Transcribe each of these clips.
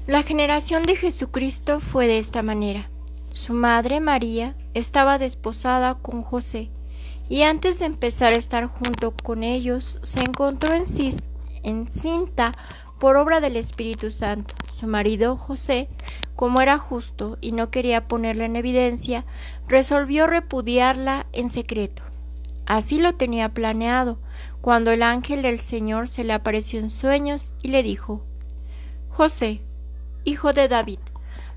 La generación de Jesucristo fue de esta manera. Su madre María estaba desposada con José, y antes de empezar a estar junto con ellos, se encontró encinta por obra del Espíritu Santo. Su marido José, como era justo y no quería ponerla en evidencia, resolvió repudiarla en secreto. Así lo tenía planeado, cuando el ángel del Señor se le apareció en sueños y le dijo: José, hijo de David,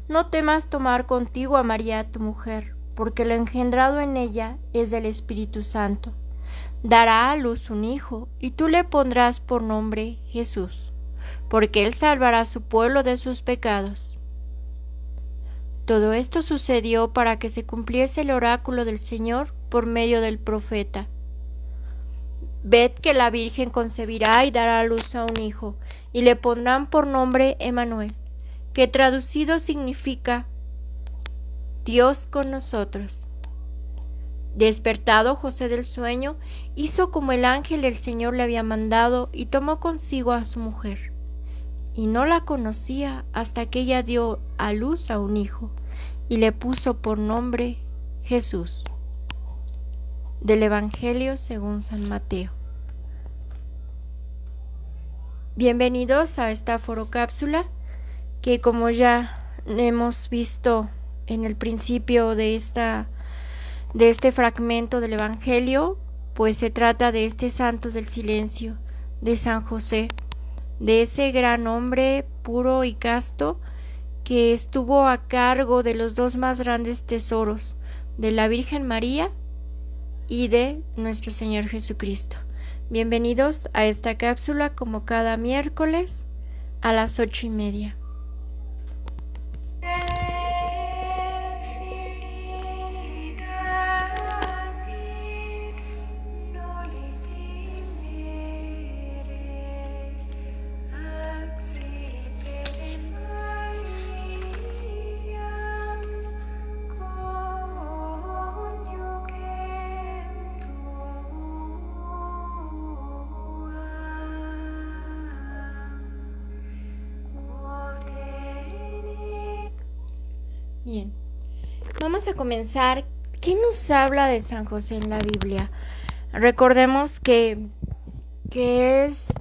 no temas tomar contigo a María tu mujer, porque lo engendrado en ella es del Espíritu Santo. Dará a luz un hijo, y tú le pondrás por nombre Jesús, porque él salvará a su pueblo de sus pecados. Todo esto sucedió para que se cumpliese el oráculo del Señor por medio del profeta. Ved que la Virgen concebirá y dará a luz a un hijo, y le pondrán por nombre Emmanuel, que traducido significa Dios con nosotros. Despertado José del sueño, hizo como el ángel del Señor le había mandado y tomó consigo a su mujer. Y no la conocía hasta que ella dio a luz a un hijo y le puso por nombre Jesús. Del Evangelio según San Mateo. Bienvenidos a esta forocápsula que, como ya hemos visto en el principio de este fragmento del Evangelio, pues se trata de este santo del silencio, de San José, de ese gran hombre puro y casto que estuvo a cargo de los dos más grandes tesoros, de la Virgen María y de nuestro Señor Jesucristo. Bienvenidos a esta cápsula como cada miércoles a las 8:30. Bien, vamos a comenzar. ¿Qué nos habla de San José en la Biblia? Recordemos que es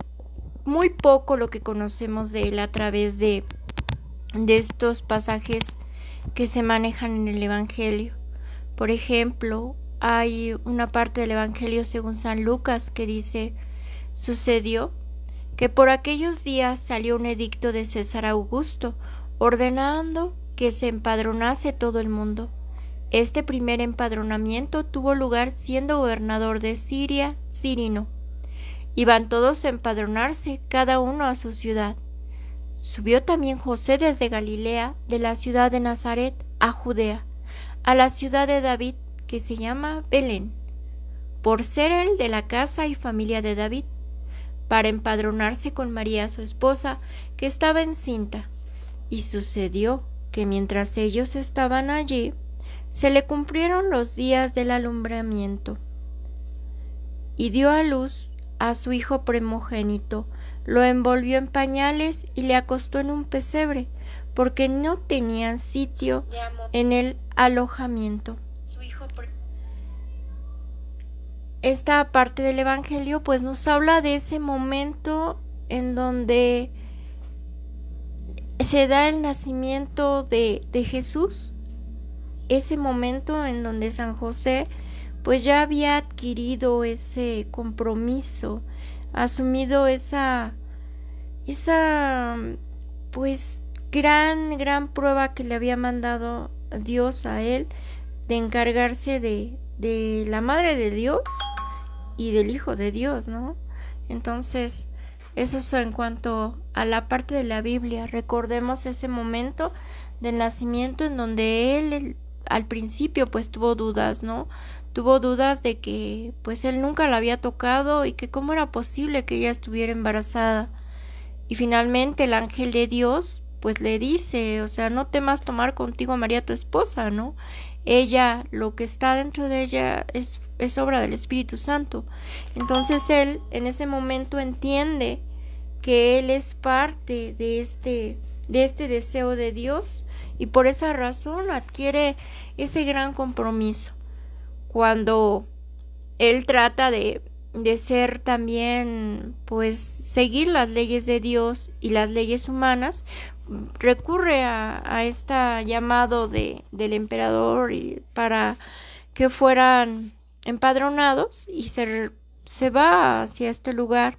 muy poco lo que conocemos de él a través de estos pasajes que se manejan en el Evangelio. Por ejemplo, hay una parte del Evangelio según San Lucas que dice: sucedió que por aquellos días salió un edicto de César Augusto ordenando que se empadronase todo el mundo. Este primer empadronamiento tuvo lugar siendo gobernador de Siria Cirino. Iban todos a empadronarse, cada uno a su ciudad. Subió también José desde Galilea, de la ciudad de Nazaret, a Judea, a la ciudad de David, que se llama Belén, por ser él de la casa y familia de David, para empadronarse con María su esposa, que estaba encinta. Y sucedió que mientras ellos estaban allí, se le cumplieron los días del alumbramiento, y dio a luz a su hijo primogénito, lo envolvió en pañales y le acostó en un pesebre, porque no tenían sitio en el alojamiento. Esta parte del Evangelio pues nos habla de ese momento en donde se da el nacimiento de Jesús, ese momento en donde San José pues ya había adquirido ese compromiso, asumido esa pues gran prueba que le había mandado Dios a él, de encargarse de la Madre de Dios y del Hijo de Dios, ¿no? Entonces, eso es en cuanto a la parte de la Biblia. Recordemos ese momento del nacimiento en donde él al principio pues tuvo dudas, ¿no? Tuvo dudas de que pues él nunca la había tocado y que cómo era posible que ella estuviera embarazada. Y finalmente el ángel de Dios pues le dice, o sea, no temas tomar contigo a María tu esposa, ¿no? Ella, lo que está dentro de ella es obra del Espíritu Santo. Entonces él en ese momento entiende que él es parte de este de este deseo de Dios y por esa razón adquiere ese gran compromiso. Cuando él trata de ser también, pues, seguir las leyes de Dios y las leyes humanas, recurre a este llamado del emperador para que fueran empadronados y se va hacia este lugar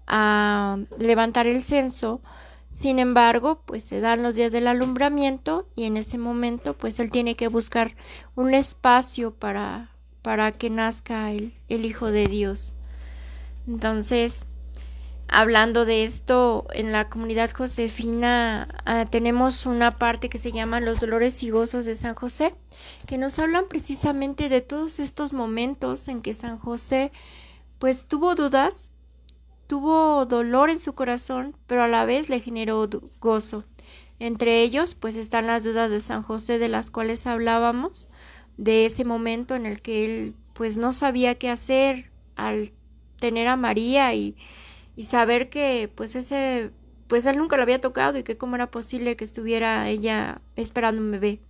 a levantar el censo. Sin embargo, pues se dan los días del alumbramiento y en ese momento pues él tiene que buscar un espacio para que nazca el Hijo de Dios. Entonces, hablando de esto, en la comunidad josefina tenemos una parte que se llama los dolores y gozos de San José, que nos hablan precisamente de todos estos momentos en que San José pues tuvo dudas, tuvo dolor en su corazón, pero a la vez le generó gozo. Entre ellos pues están las dudas de San José, de las cuales hablábamos, de ese momento en el que él pues no sabía qué hacer al tener a María y saber que pues él nunca lo había tocado y que cómo era posible que estuviera ella esperando un bebé.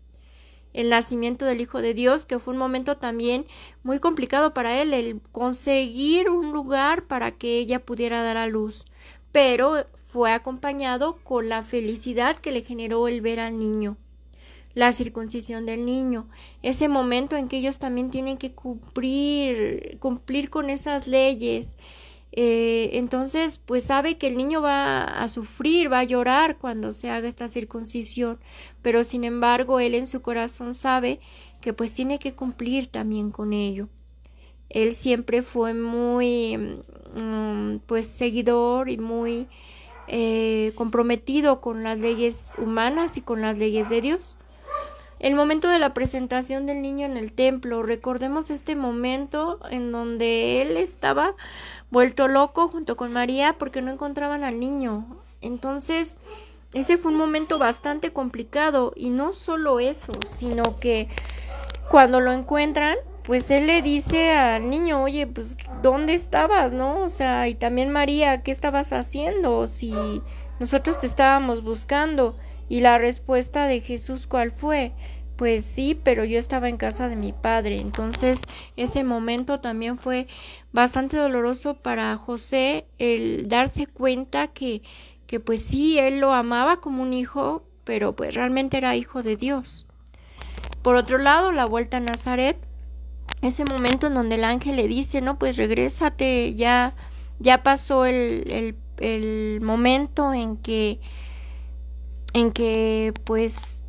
El nacimiento del Hijo de Dios, que fue un momento también muy complicado para él, el conseguir un lugar para que ella pudiera dar a luz, pero fue acompañado con la felicidad que le generó el ver al niño. La circuncisión del niño, ese momento en que ellos también tienen que cumplir con esas leyes. Entonces pues sabe que el niño va a sufrir, va a llorar cuando se haga esta circuncisión, pero sin embargo él en su corazón sabe que pues tiene que cumplir también con ello. Él siempre fue muy pues seguidor y muy comprometido con las leyes humanas y con las leyes de Dios. El momento de la presentación del niño en el templo, recordemos este momento en donde él estaba vuelto loco junto con María porque no encontraban al niño. Entonces, ese fue un momento bastante complicado y no solo eso, sino que cuando lo encuentran, pues él le dice al niño, oye, pues, ¿dónde estabas, no? O sea, y también María, ¿qué estabas haciendo si nosotros te estábamos buscando? Y la respuesta de Jesús, ¿cuál fue? Pues sí, pero yo estaba en casa de mi padre. Entonces, ese momento también fue bastante doloroso para José, el darse cuenta que pues sí, él lo amaba como un hijo, pero pues realmente era hijo de Dios. Por otro lado, la vuelta a Nazaret, ese momento en donde el ángel le dice, no, pues regrésate, ya pasó el momento en que pues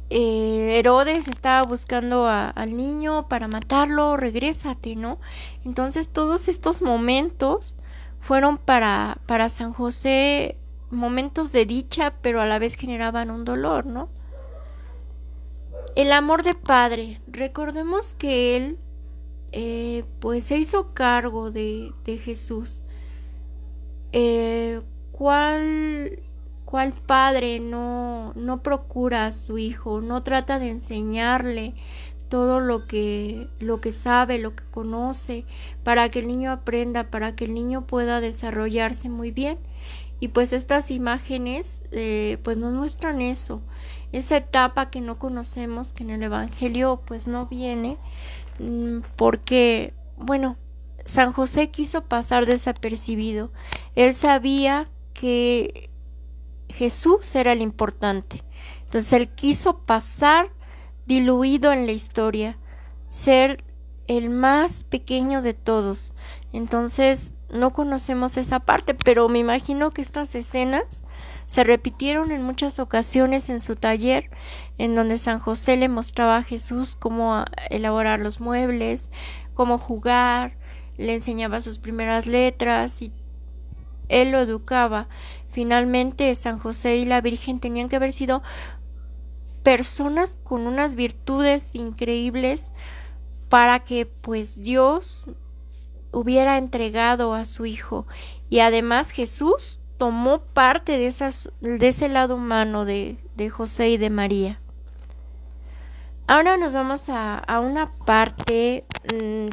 Herodes estaba buscando al niño para matarlo, regrésate, ¿no? Entonces todos estos momentos fueron para San José momentos de dicha, pero a la vez generaban un dolor, ¿no? El amor de padre, recordemos que él pues se hizo cargo de Jesús. ¿Cuál padre no procura a su hijo, no trata de enseñarle todo lo que sabe, lo que conoce, para que el niño aprenda, para que el niño pueda desarrollarse muy bien? Y pues estas imágenes pues nos muestran eso, esa etapa que no conocemos, que en el Evangelio pues no viene, porque, bueno, San José quiso pasar desapercibido. Él sabía que Jesús era el importante. Entonces él quiso pasar diluido en la historia, ser el más pequeño de todos. Entonces no conocemos esa parte, pero me imagino que estas escenas se repitieron en muchas ocasiones en su taller, en donde San José le mostraba a Jesús cómo elaborar los muebles, cómo jugar, le enseñaba sus primeras letras y él lo educaba. Finalmente, San José y la Virgen tenían que haber sido personas con unas virtudes increíbles para que pues Dios hubiera entregado a su hijo. Y además Jesús tomó parte de ese lado humano de José y de María. Ahora nos vamos a una parte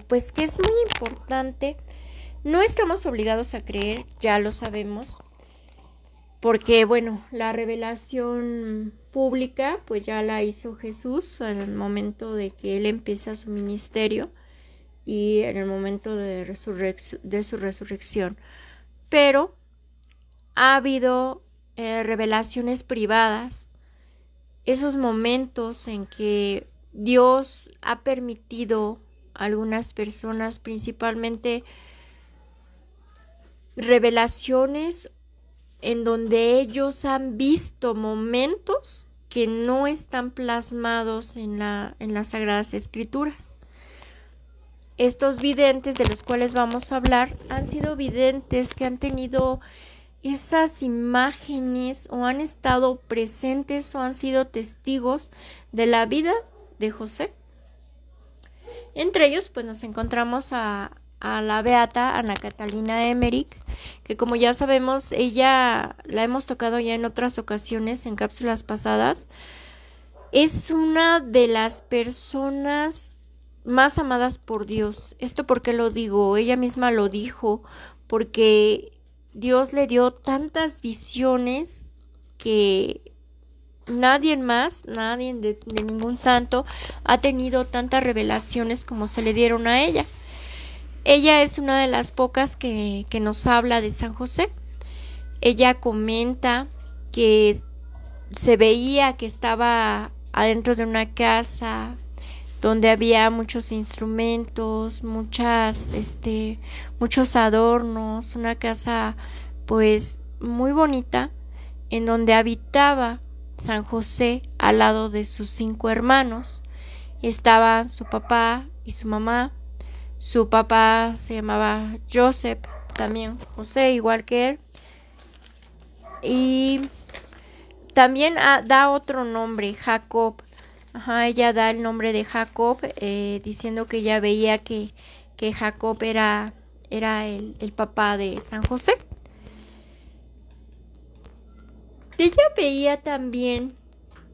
pues que es muy importante. No estamos obligados a creer, ya lo sabemos, porque bueno, la revelación pública pues ya la hizo Jesús en el momento de que él empieza su ministerio y en el momento de su resurrección. Pero ha habido revelaciones privadas, esos momentos en que Dios ha permitido a algunas personas, principalmente revelaciones en donde ellos han visto momentos que no están plasmados en las Sagradas Escrituras. Estos videntes de los cuales vamos a hablar han sido videntes que han tenido esas imágenes o han estado presentes o han sido testigos de la vida de José. Entre ellos pues nos encontramos a la beata Ana Catalina Emmerich, que como ya sabemos, ella la hemos tocado ya en otras ocasiones, en cápsulas pasadas. Es una de las personas más amadas por Dios. ¿Esto por qué lo digo? Ella misma lo dijo, porque Dios le dio tantas visiones que nadie de ningún santo ha tenido tantas revelaciones como se le dieron a ella. Ella es una de las pocas que nos habla de San José. Ella comenta que se veía que estaba adentro de una casa donde había muchos instrumentos, muchos adornos, una casa pues muy bonita, en donde habitaba San José al lado de sus 5 hermanos. Estaban su papá y su mamá. Su papá se llamaba Joseph, también José, igual que él. Y también da otro nombre, Jacob. Ella da el nombre de Jacob, diciendo que ella veía que Jacob era el papá de San José. Ella veía también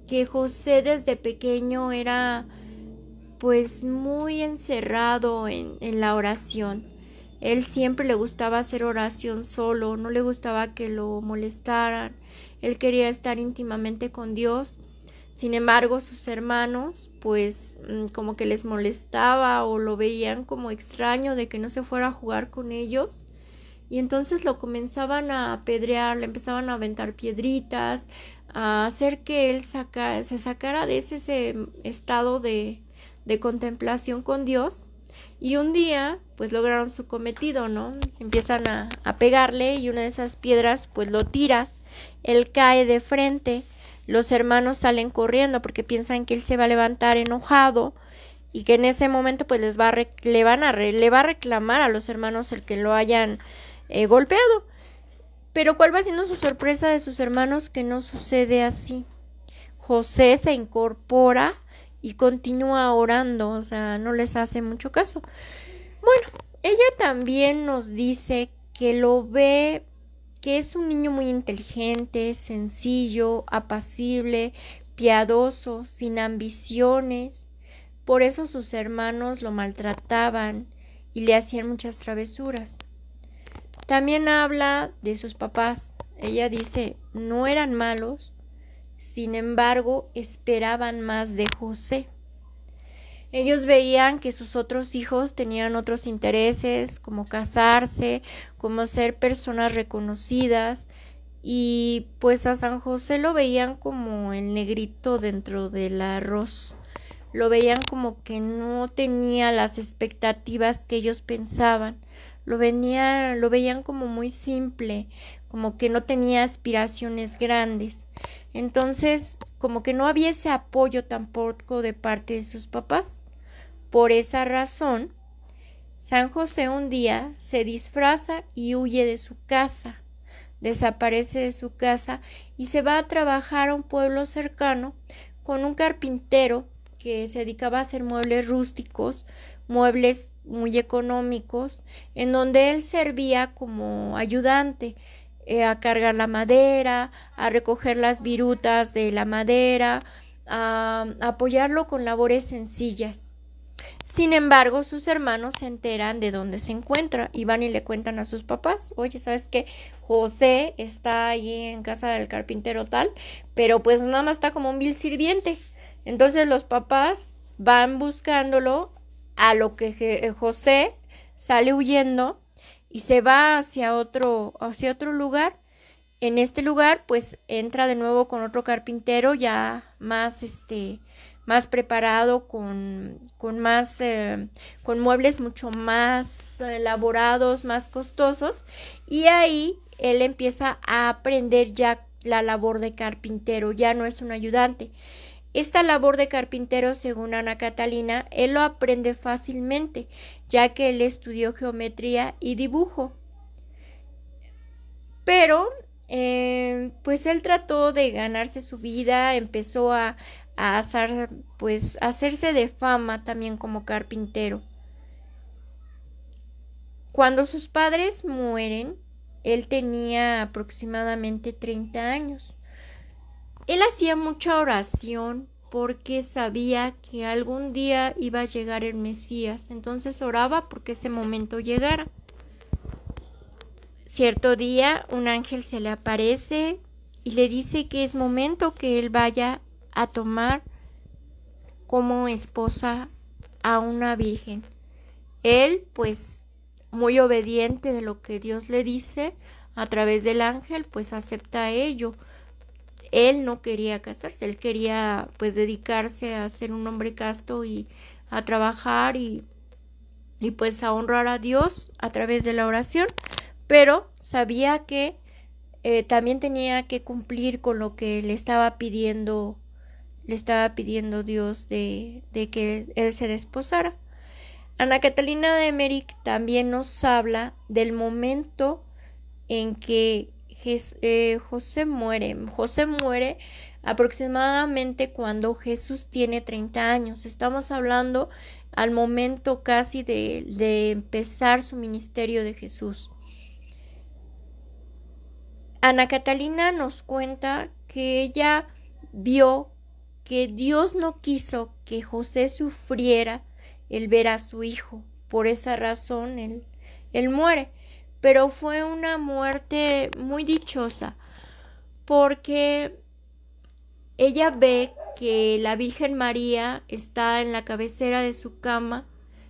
que José desde pequeño era pues muy encerrado en la oración. Él siempre le gustaba hacer oración solo, no le gustaba que lo molestaran. Él quería estar íntimamente con Dios. Sin embargo, sus hermanos pues como que les molestaba o lo veían como extraño de que no se fuera a jugar con ellos. Y entonces lo comenzaban a apedrear, le empezaban a aventar piedritas, a hacer que él se sacara de ese estado de contemplación con Dios. Y un día pues lograron su cometido, ¿no? Empiezan a pegarle y una de esas piedras pues lo tira. Él cae de frente. Los hermanos salen corriendo porque piensan que él se va a levantar enojado y que en ese momento pues le va a reclamar a los hermanos el que lo hayan golpeado. Pero ¿cuál va siendo su sorpresa de sus hermanos? Que no sucede así. José se incorpora y continúa orando, o sea, no les hace mucho caso. Bueno, ella también nos dice que lo ve, que es un niño muy inteligente, sencillo, apacible, piadoso, sin ambiciones. Por eso sus hermanos lo maltrataban y le hacían muchas travesuras. También habla de sus papás. Ella dice, no eran malos, sin embargo, esperaban más de José. Ellos veían que sus otros hijos tenían otros intereses, como casarse, como ser personas reconocidas, y pues a San José lo veían como el negrito dentro del arroz. Lo veían como que no tenía las expectativas que ellos pensaban. Lo veían como muy simple, como que no tenía aspiraciones grandes. Entonces, como que no había ese apoyo tampoco de parte de sus papás. Por esa razón, San José un día se disfraza y huye de su casa, desaparece de su casa y se va a trabajar a un pueblo cercano con un carpintero que se dedicaba a hacer muebles rústicos, muebles muy económicos, en donde él servía como ayudante a cargar la madera, a recoger las virutas de la madera, a apoyarlo con labores sencillas. Sin embargo, sus hermanos se enteran de dónde se encuentra y van y le cuentan a sus papás, oye, ¿sabes qué? José está ahí en casa del carpintero tal, pero pues nada más está como un vil sirviente. Entonces los papás van buscándolo, a lo que José sale huyendo y se va hacia otro lugar. En este lugar pues entra de nuevo con otro carpintero ya más preparado, con muebles mucho más elaborados, más costosos, y ahí él empieza a aprender ya la labor de carpintero, ya no es un ayudante. Esta labor de carpintero, según Ana Catalina, él lo aprende fácilmente, ya que él estudió geometría y dibujo. Pero pues él trató de ganarse su vida, empezó a hacerse de fama también como carpintero. Cuando sus padres mueren, él tenía aproximadamente 30 años. Él hacía mucha oración porque sabía que algún día iba a llegar el Mesías, entonces oraba porque ese momento llegara. Cierto día un ángel se le aparece y le dice que es momento que él vaya a tomar como esposa a una virgen. Él, pues, muy obediente de lo que Dios le dice a través del ángel, pues acepta ello. Él no quería casarse, él quería pues dedicarse a ser un hombre casto y a trabajar y pues a honrar a Dios a través de la oración, pero sabía que también tenía que cumplir con lo que le estaba pidiendo Dios de que él se desposara. Ana Catalina de Emmerich también nos habla del momento en que José muere. José muere aproximadamente cuando Jesús tiene 30 años. Estamos hablando al momento casi de empezar su ministerio de Jesús. Ana Catalina nos cuenta que ella vio que Dios no quiso que José sufriera el ver a su hijo. Por esa razón él muere. Pero fue una muerte muy dichosa, porque ella ve que la Virgen María está en la cabecera de su cama,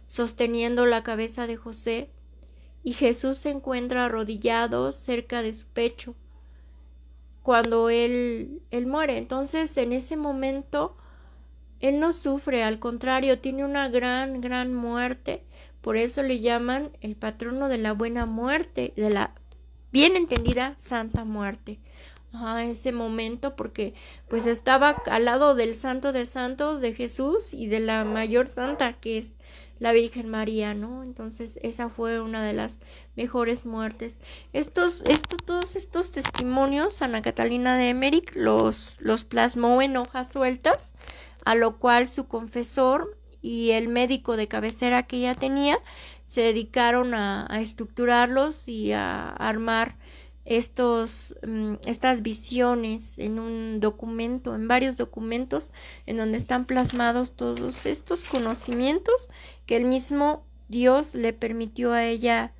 sosteniendo la cabeza de José, y Jesús se encuentra arrodillado cerca de su pecho cuando él muere. Entonces, en ese momento, él no sufre, al contrario, tiene una gran muerte. Por eso le llaman el patrono de la buena muerte, de la bien entendida Santa Muerte. Ese momento, porque pues estaba al lado del Santo de Santos de Jesús y de la mayor santa, que es la Virgen María, ¿no? Entonces esa fue una de las mejores muertes. Todos estos testimonios Ana Catalina de Emmerich los plasmó en hojas sueltas, a lo cual su confesor y el médico de cabecera que ella tenía se dedicaron a estructurarlos y a armar estas visiones en un documento, en varios documentos, en donde están plasmados todos estos conocimientos que el mismo Dios le permitió a ella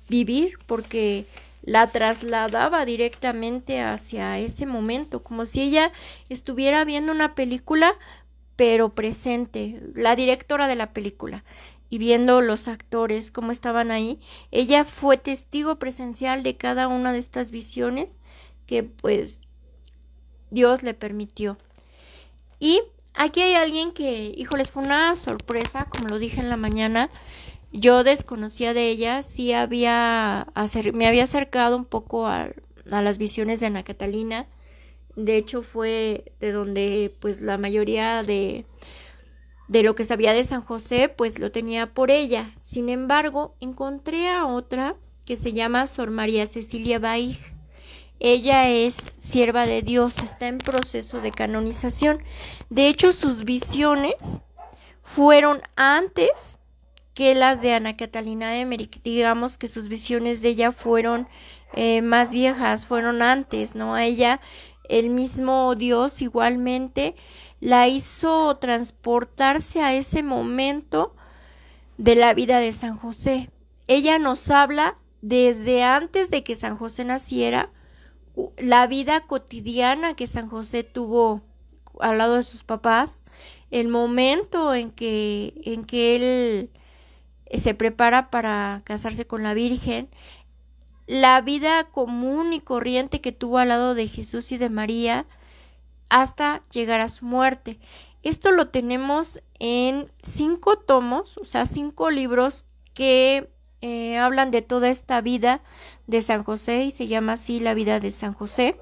vivir, porque la trasladaba directamente hacia ese momento, como si ella estuviera viendo una película pero presente, la directora de la película, y viendo los actores cómo estaban ahí. Ella fue testigo presencial de cada una de estas visiones que pues Dios le permitió. Y aquí hay alguien que, híjoles, fue una sorpresa, como lo dije en la mañana. Yo desconocía de ella, sí me había acercado un poco a las visiones de Ana Catalina. De hecho, fue de donde pues la mayoría de lo que sabía de San José pues lo tenía por ella. Sin embargo, encontré a otra que se llama Sor María Cecilia Baig. Ella es sierva de Dios, está en proceso de canonización. De hecho, sus visiones fueron antes que las de Ana Catalina Emmerich. Digamos que sus visiones de ella fueron más viejas, fueron antes, ¿no? A ella el mismo Dios igualmente la hizo transportarse a ese momento de la vida de San José. Ella nos habla desde antes de que San José naciera, la vida cotidiana que San José tuvo al lado de sus papás, el momento en que él se prepara para casarse con la Virgen, la vida común y corriente que tuvo al lado de Jesús y de María hasta llegar a su muerte. Esto lo tenemos en 5 tomos, o sea, 5 libros que hablan de toda esta vida de San José y se llama así La vida de San José.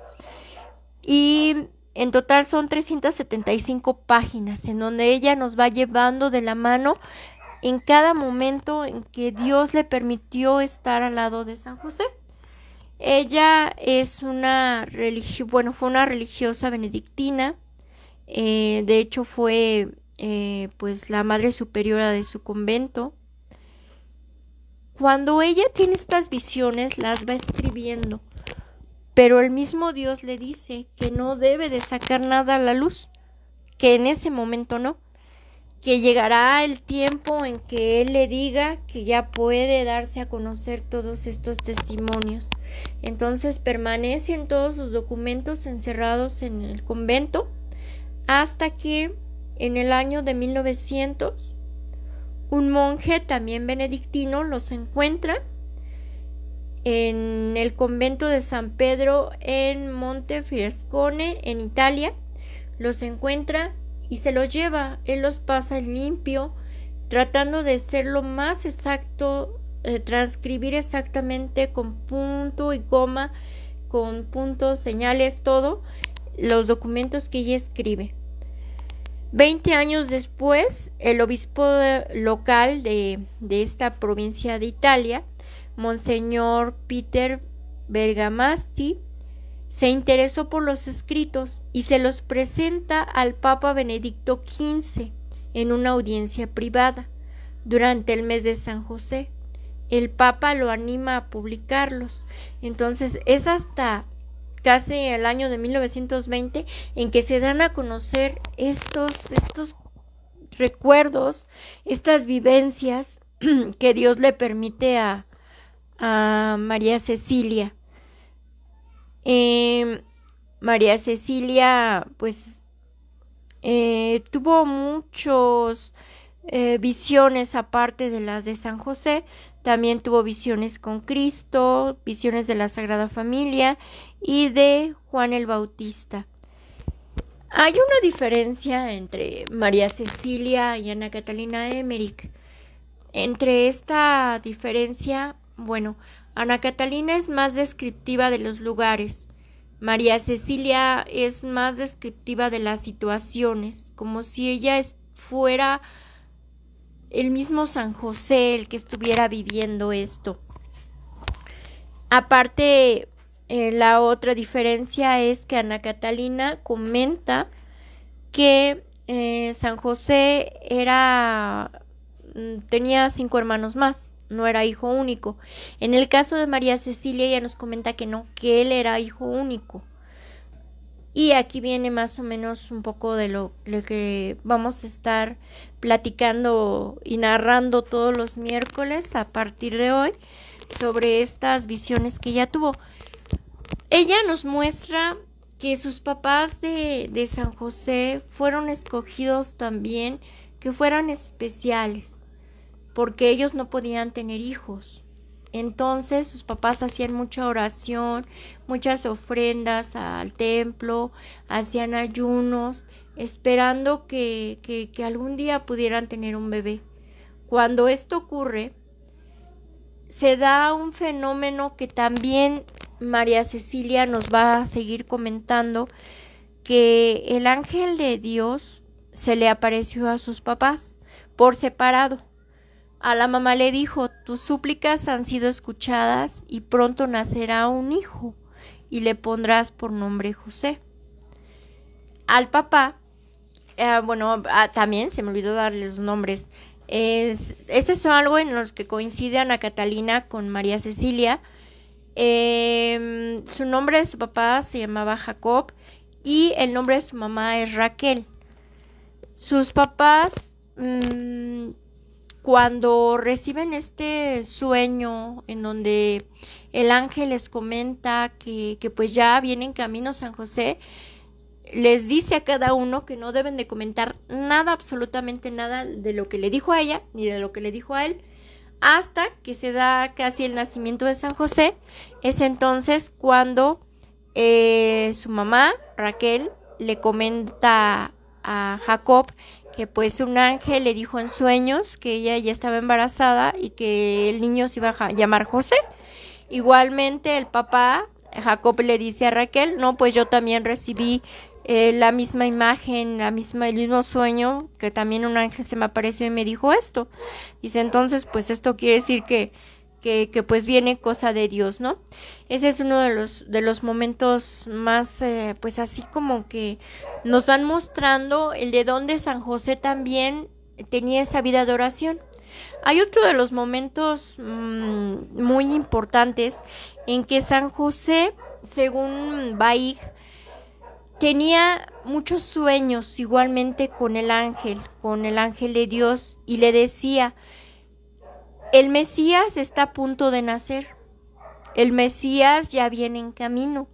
Y en total son 375 páginas en donde ella nos va llevando de la mano en cada momento en que Dios le permitió estar al lado de San José. Ella es fue una religiosa benedictina, de hecho fue pues la madre superiora de su convento. Cuando ella tiene estas visiones, las va escribiendo, pero el mismo Dios le dice que no debe de sacar nada a la luz, que en ese momento no, que llegará el tiempo en que Él le diga que ya puede darse a conocer todos estos testimonios. Entonces permanecen todos sus documentos encerrados en el convento hasta que en el año de 1900 un monje también benedictino los encuentra en el convento de San Pedro en Montefiascone, en Italia. Los encuentra y se los lleva. Él los pasa en limpio, tratando de ser lo más exacto, transcribir exactamente con punto y coma, con puntos, señales, todo, los documentos que ella escribe. 20 años después, el obispo local de esta provincia de Italia, Monseñor Peter Bergamaschi, se interesó por los escritos y se los presenta al Papa Benedicto XV en una audiencia privada durante el mes de San José. El Papa lo anima a publicarlos. Entonces es hasta casi el año de 1920 en que se dan a conocer estos recuerdos, estas vivencias que Dios le permite a María Cecilia. María Cecilia pues tuvo muchas visiones aparte de las de San José. También tuvo visiones con Cristo, visiones de la Sagrada Familia y de Juan el Bautista. Hay una diferencia entre María Cecilia y Ana Catalina Emmerich. Entre esta diferencia, bueno, Ana Catalina es más descriptiva de los lugares. María Cecilia es más descriptiva de las situaciones, como si ella fuera el mismo San José el que estuviera viviendo esto. Aparte, la otra diferencia es que Ana Catalina comenta que San José tenía 5 hermanos más, no era hijo único. En el caso de María Cecilia, ella nos comenta que no, que él era hijo único. Y aquí viene más o menos un poco de lo que vamos a estar platicando y narrando todos los miércoles a partir de hoy sobre estas visiones que ella tuvo. Ella nos muestra que sus papás de San José fueron escogidos también, que fueran especiales, porque ellos no podían tener hijos. Entonces sus papás hacían mucha oración, muchas ofrendas al templo, hacían ayunos, esperando que algún día pudieran tener un bebé. Cuando esto ocurre, se da un fenómeno que también María Cecilia nos va a seguir comentando, que el ángel de Dios se le apareció a sus papás por separado. A la mamá le dijo: tus súplicas han sido escuchadas y pronto nacerá un hijo y le pondrás por nombre José. Al papá, también se me olvidó darles los nombres. Ese es algo en los que coincide Ana Catalina con María Cecilia. Su nombre de su papá se llamaba Jacob y el nombre de su mamá es Raquel. Sus papás cuando reciben este sueño en donde el ángel les comenta que pues ya viene en camino San José, les dice a cada uno que no deben de comentar nada, absolutamente nada de lo que le dijo a ella ni de lo que le dijo a él, hasta que se da casi el nacimiento de San José. Es entonces cuando su mamá, Raquel, le comenta a Jacob que pues un ángel le dijo en sueños que ella ya estaba embarazada y que el niño se iba a llamar José. Igualmente el papá, Jacob, le dice a Raquel, no, pues yo también recibí la misma imagen, el mismo sueño, que también un ángel se me apareció y me dijo esto. Dice, entonces, pues esto quiere decir que pues viene cosa de Dios, ¿no? Ese es uno de los momentos más, pues así como que nos van mostrando el de dónde San José también tenía esa vida de oración. Hay otro de los momentos muy importantes en que San José, según Baig, tenía muchos sueños igualmente con el ángel de Dios, y le decía, el Mesías está a punto de nacer, el Mesías ya viene en camino,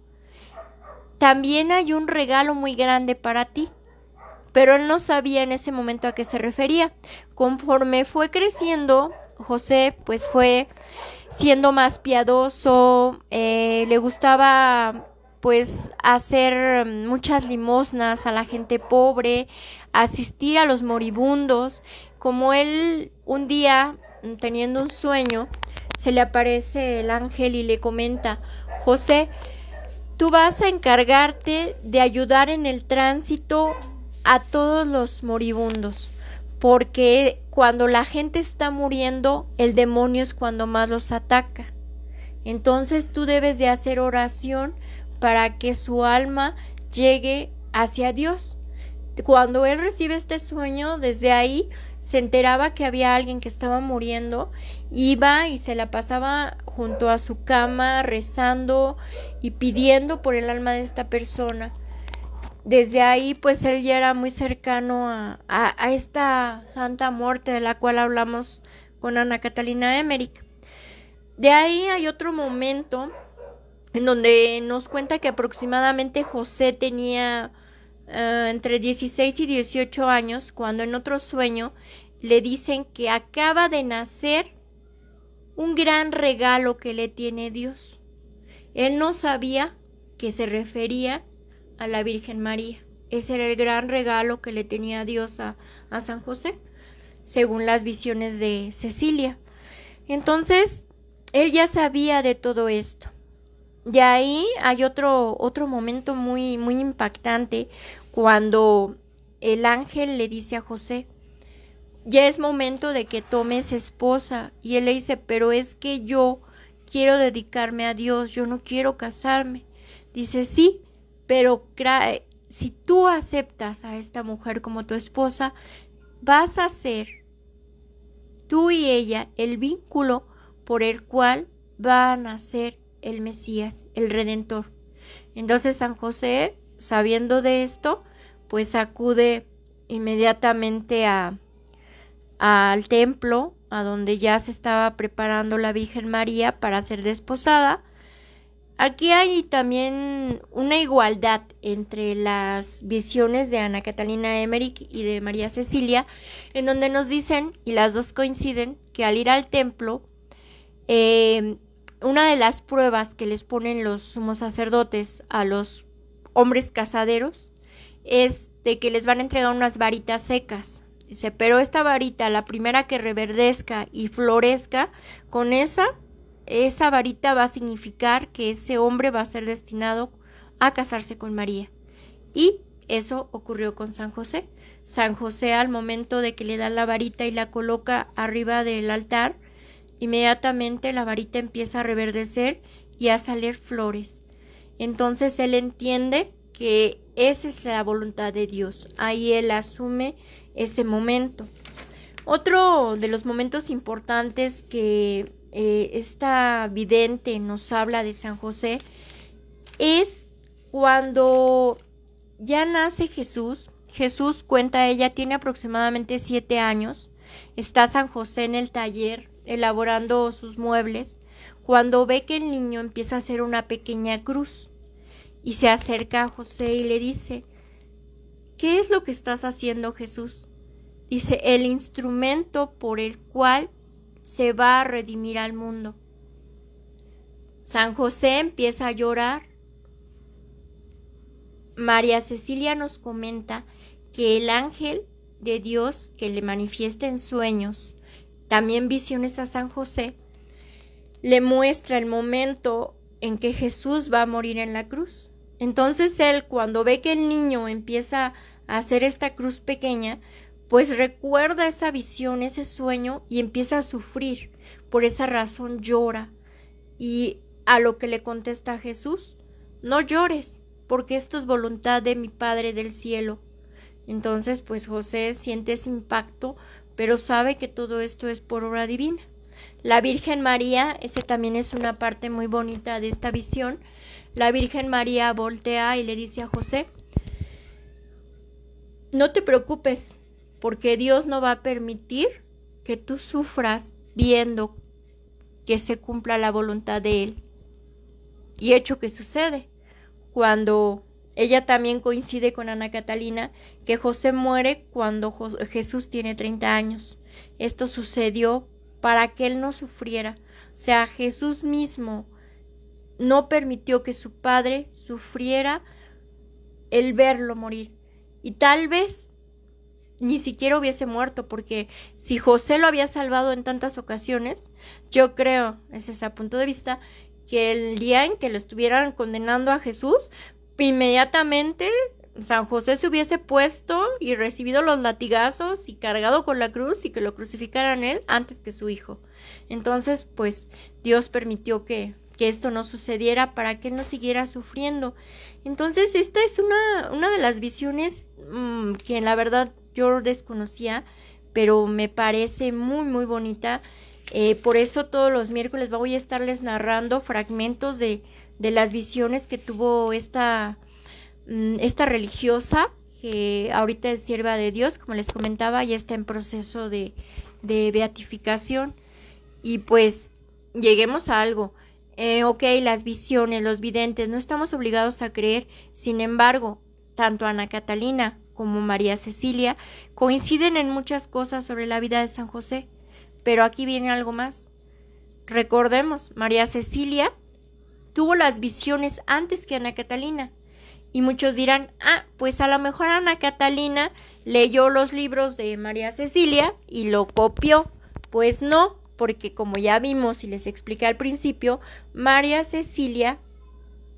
también hay un regalo muy grande para ti. Pero él no sabía en ese momento a qué se refería. Conforme fue creciendo, José pues fue siendo más piadoso, le gustaba pues hacer muchas limosnas a la gente pobre, asistir a los moribundos. Como él un día, teniendo un sueño, se le aparece el ángel y le comenta, José, tú vas a encargarte de ayudar en el tránsito a todos los moribundos, porque cuando la gente está muriendo, el demonio es cuando más los ataca. Entonces tú debes de hacer oración para que su alma llegue hacia Dios. Cuando él recibe este sueño, desde ahí se enteraba que había alguien que estaba muriendo, iba y se la pasaba junto a su cama rezando y pidiendo por el alma de esta persona. Desde ahí pues él ya era muy cercano a esta Santa Muerte de la cual hablamos con Ana Catalina Emmerich. De ahí hay otro momento en donde nos cuenta que aproximadamente José tenía entre 16 y 18 años cuando en otro sueño le dicen que acaba de nacer un gran regalo que le tiene Dios. Él no sabía que se refería a la Virgen María. Ese era el gran regalo que le tenía Dios a San José, según las visiones de Cecilia. Entonces, él ya sabía de todo esto. Y ahí hay otro momento muy, muy impactante, cuando el ángel le dice a José, ya es momento de que tomes esposa. Y él le dice, pero es que yo quiero dedicarme a Dios, yo no quiero casarme. Dice, sí, pero si tú aceptas a esta mujer como tu esposa, vas a ser tú y ella el vínculo por el cual va a nacer el Mesías, el Redentor. Entonces San José, sabiendo de esto, pues acude inmediatamente al templo, a donde ya se estaba preparando la Virgen María para ser desposada. Aquí hay también una igualdad entre las visiones de Ana Catalina Emmerich y de María Cecilia, en donde nos dicen, y las dos coinciden, que al ir al templo, una de las pruebas que les ponen los sumos sacerdotes a los hombres casaderos es de que les van a entregar unas varitas secas. Dice, pero esta varita, la primera que reverdezca y florezca, con esa varita va a significar que ese hombre va a ser destinado a casarse con María. Y eso ocurrió con San José. San José, al momento de que le da la varita y la coloca arriba del altar, inmediatamente la varita empieza a reverdecer y a salir flores. Entonces él entiende que esa es la voluntad de Dios. Ahí él asume ese momento. Otro de los momentos importantes que esta vidente nos habla de San José es cuando ya nace Jesús. Jesús, cuenta ella, tiene aproximadamente 7 años está San José en el taller elaborando sus muebles, cuando ve que el niño empieza a hacer una pequeña cruz y se acerca a José y le dice: ¿qué es lo que estás haciendo, Jesús? Dice: el instrumento por el cual se va a redimir al mundo. San José empieza a llorar. María Cecilia nos comenta que el ángel de Dios que le manifiesta en sueños, también visiones a San José, le muestra el momento en que Jesús va a morir en la cruz. Entonces él, cuando ve que el niño empieza a hacer esta cruz pequeña, pues recuerda esa visión, ese sueño, y empieza a sufrir. Por esa razón llora. Y a lo que le contesta Jesús: no llores, porque esto es voluntad de mi Padre del cielo. Entonces, pues José siente ese impacto, pero sabe que todo esto es por obra divina. La Virgen María, ese también es una parte muy bonita de esta visión. La Virgen María voltea y le dice a José: no te preocupes, porque Dios no va a permitir que tú sufras viendo que se cumpla la voluntad de Él. Y hecho que sucede, cuando ella también coincide con Ana Catalina, que José muere cuando Jesús tiene 30 años. Esto sucedió para que él no sufriera. O sea, Jesús mismo no permitió que su padre sufriera el verlo morir. Y tal vez ni siquiera hubiese muerto, porque si José lo había salvado en tantas ocasiones, yo creo, ese es a punto de vista, que el día en que lo estuvieran condenando a Jesús, inmediatamente San José se hubiese puesto y recibido los latigazos y cargado con la cruz y que lo crucificaran él antes que su hijo. Entonces, pues Dios permitió que esto no sucediera para que él no siguiera sufriendo. Entonces, esta es una de las visiones que la verdad yo desconocía, pero me parece muy muy bonita. Por eso todos los miércoles voy a estarles narrando fragmentos de las visiones que tuvo esta religiosa, que ahorita es sierva de Dios, como les comentaba, ya está en proceso de beatificación. Y pues lleguemos a algo. Ok, las visiones, los videntes, no estamos obligados a creer. Sin embargo, tanto Ana Catalina como María Cecilia coinciden en muchas cosas sobre la vida de San José. Pero aquí viene algo más. Recordemos, María Cecilia tuvo las visiones antes que Ana Catalina. Y muchos dirán: pues a lo mejor Ana Catalina leyó los libros de María Cecilia y lo copió. Pues no, porque como ya vimos y les expliqué al principio, María Cecilia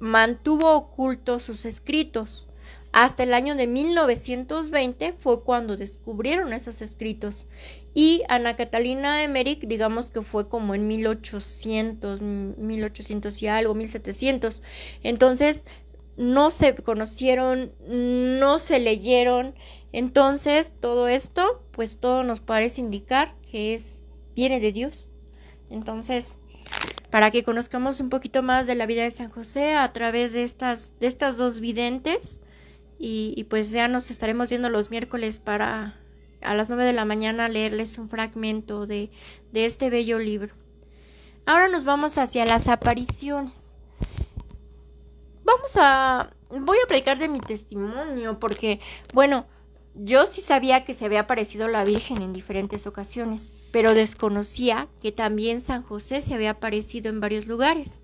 mantuvo ocultos sus escritos. Hasta el año de 1920 fue cuando descubrieron esos escritos. Y Ana Catalina Emmerich, digamos que fue como en 1800 y algo, 1700. Entonces, no se conocieron, no se leyeron. Entonces, todo esto, pues todo nos parece indicar que viene de Dios. Entonces, para que conozcamos un poquito más de la vida de San José a través de estas dos videntes, y pues ya nos estaremos viendo los miércoles para a las 9 de la mañana leerles un fragmento de este bello libro. Ahora nos vamos hacia las apariciones. Voy a platicar de mi testimonio, porque, bueno, yo sí sabía que se había aparecido la Virgen en diferentes ocasiones, pero desconocía que también San José se había aparecido en varios lugares.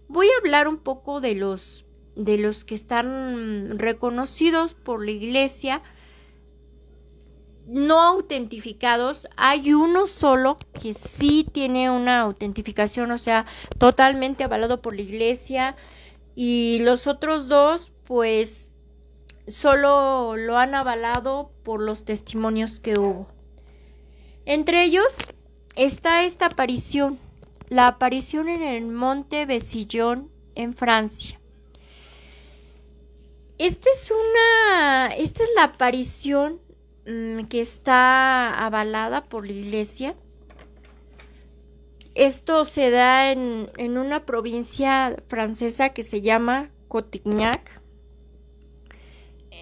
Voy a hablar un poco de los que están reconocidos por la Iglesia, no autentificados. Hay uno solo que sí tiene una autentificación, o sea, totalmente avalado por la Iglesia, y los otros dos, pues, solo lo han avalado por los testimonios que hubo. Entre ellos está esta aparición, la aparición en el Monte Vesillon en Francia. Esta es la aparición que está avalada por la Iglesia. Esto se da en una provincia francesa que se llama Cotignac.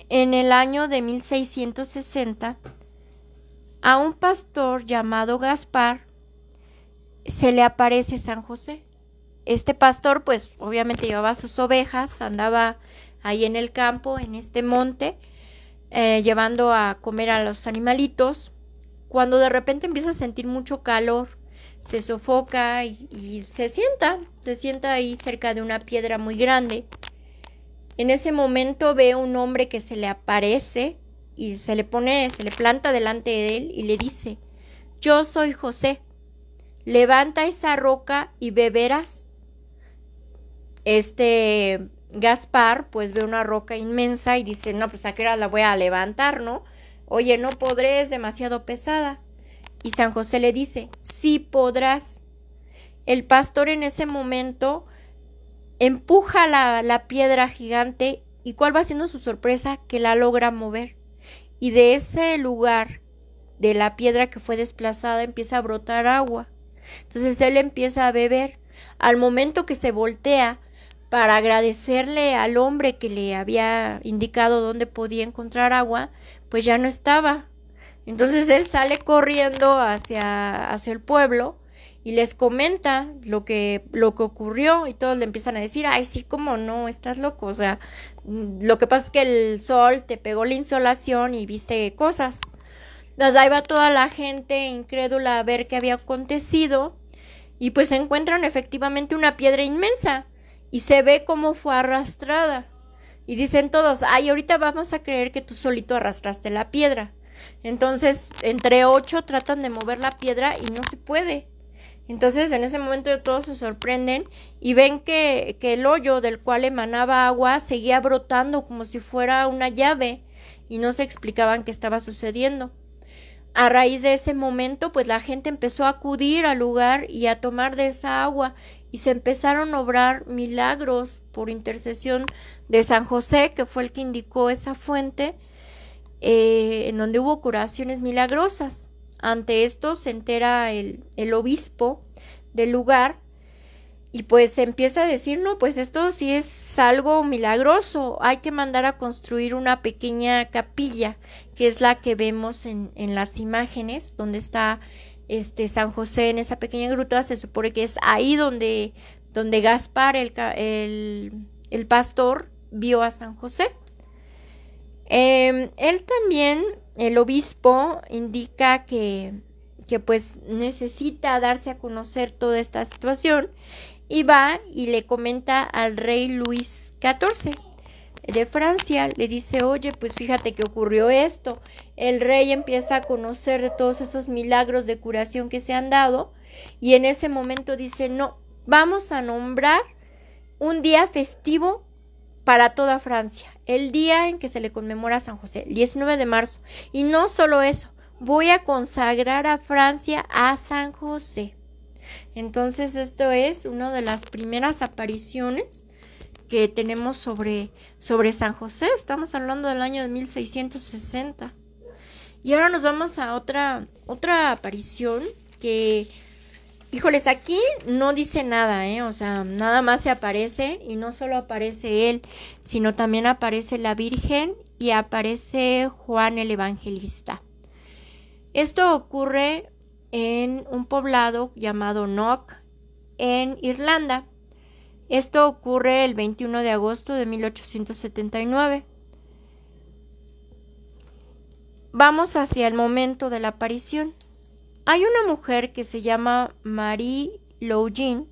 En el año de 1660, a un pastor llamado Gaspar se le aparece San José. Este pastor pues obviamente llevaba sus ovejas, andaba ahí en el campo, en este monte, llevando a comer a los animalitos, cuando de repente empieza a sentir mucho calor, se sofoca y se sienta ahí cerca de una piedra muy grande. En ese momento ve un hombre que se le aparece y se le planta delante de él y le dice: yo soy José, levanta esa roca y beberás. Gaspar pues ve una roca inmensa y dice: no, pues a qué hora la voy a levantar, ¿no? Oye, no podré, es demasiado pesada. Y San José le dice: sí podrás. El pastor en ese momento empuja la piedra gigante y ¿cuál va siendo su sorpresa? Que la logra mover. Y de ese lugar, de la piedra que fue desplazada, empieza a brotar agua. Entonces él empieza a beber. Al momento que se voltea para agradecerle al hombre que le había indicado dónde podía encontrar agua, pues ya no estaba. Entonces él sale corriendo hacia el pueblo y les comenta lo que ocurrió y todos le empiezan a decir: ay, sí, cómo no, estás loco, o sea, lo que pasa es que el sol te pegó la insolación y viste cosas. Entonces ahí va toda la gente incrédula a ver qué había acontecido y pues encuentran efectivamente una piedra inmensa y se ve cómo fue arrastrada y dicen todos: ay, ahorita vamos a creer que tú solito arrastraste la piedra. Entonces entre 8 tratan de mover la piedra y no se puede. Entonces en ese momento todos se sorprenden y ven que el hoyo del cual emanaba agua seguía brotando como si fuera una llave y no se explicaban qué estaba sucediendo. A raíz de ese momento pues la gente empezó a acudir al lugar y a tomar de esa agua y se empezaron a obrar milagros por intercesión de San José, que fue el que indicó esa fuente, en donde hubo curaciones milagrosas. Ante esto se entera el obispo del lugar y pues se empieza a decir: no, pues esto sí es algo milagroso, hay que mandar a construir una pequeña capilla, que es la que vemos en las imágenes, donde está San José en esa pequeña gruta. Se supone que es ahí donde Gaspar, el pastor, vio a San José. Él también, el obispo, indica que pues necesita darse a conocer toda esta situación y va y le comenta al rey Luis XIV de Francia. Le dice: oye, pues fíjate que ocurrió esto. El rey empieza a conocer de todos esos milagros de curación que se han dado y en ese momento dice: no, vamos a nombrar un día festivo para toda Francia, el día en que se le conmemora a San José, el 19 de marzo. Y no solo eso, voy a consagrar a Francia a San José. Entonces esto es una de las primeras apariciones que tenemos sobre San José. Estamos hablando del año de 1660. Y ahora nos vamos a otra aparición que, híjoles, aquí no dice nada, o sea, nada más se aparece, y no solo aparece él, sino también aparece la Virgen y aparece Juan el Evangelista. Esto ocurre en un poblado llamado Knock, en Irlanda. Esto ocurre el 21 de agosto de 1879. Vamos hacia el momento de la aparición. Hay una mujer que se llama Marie Login,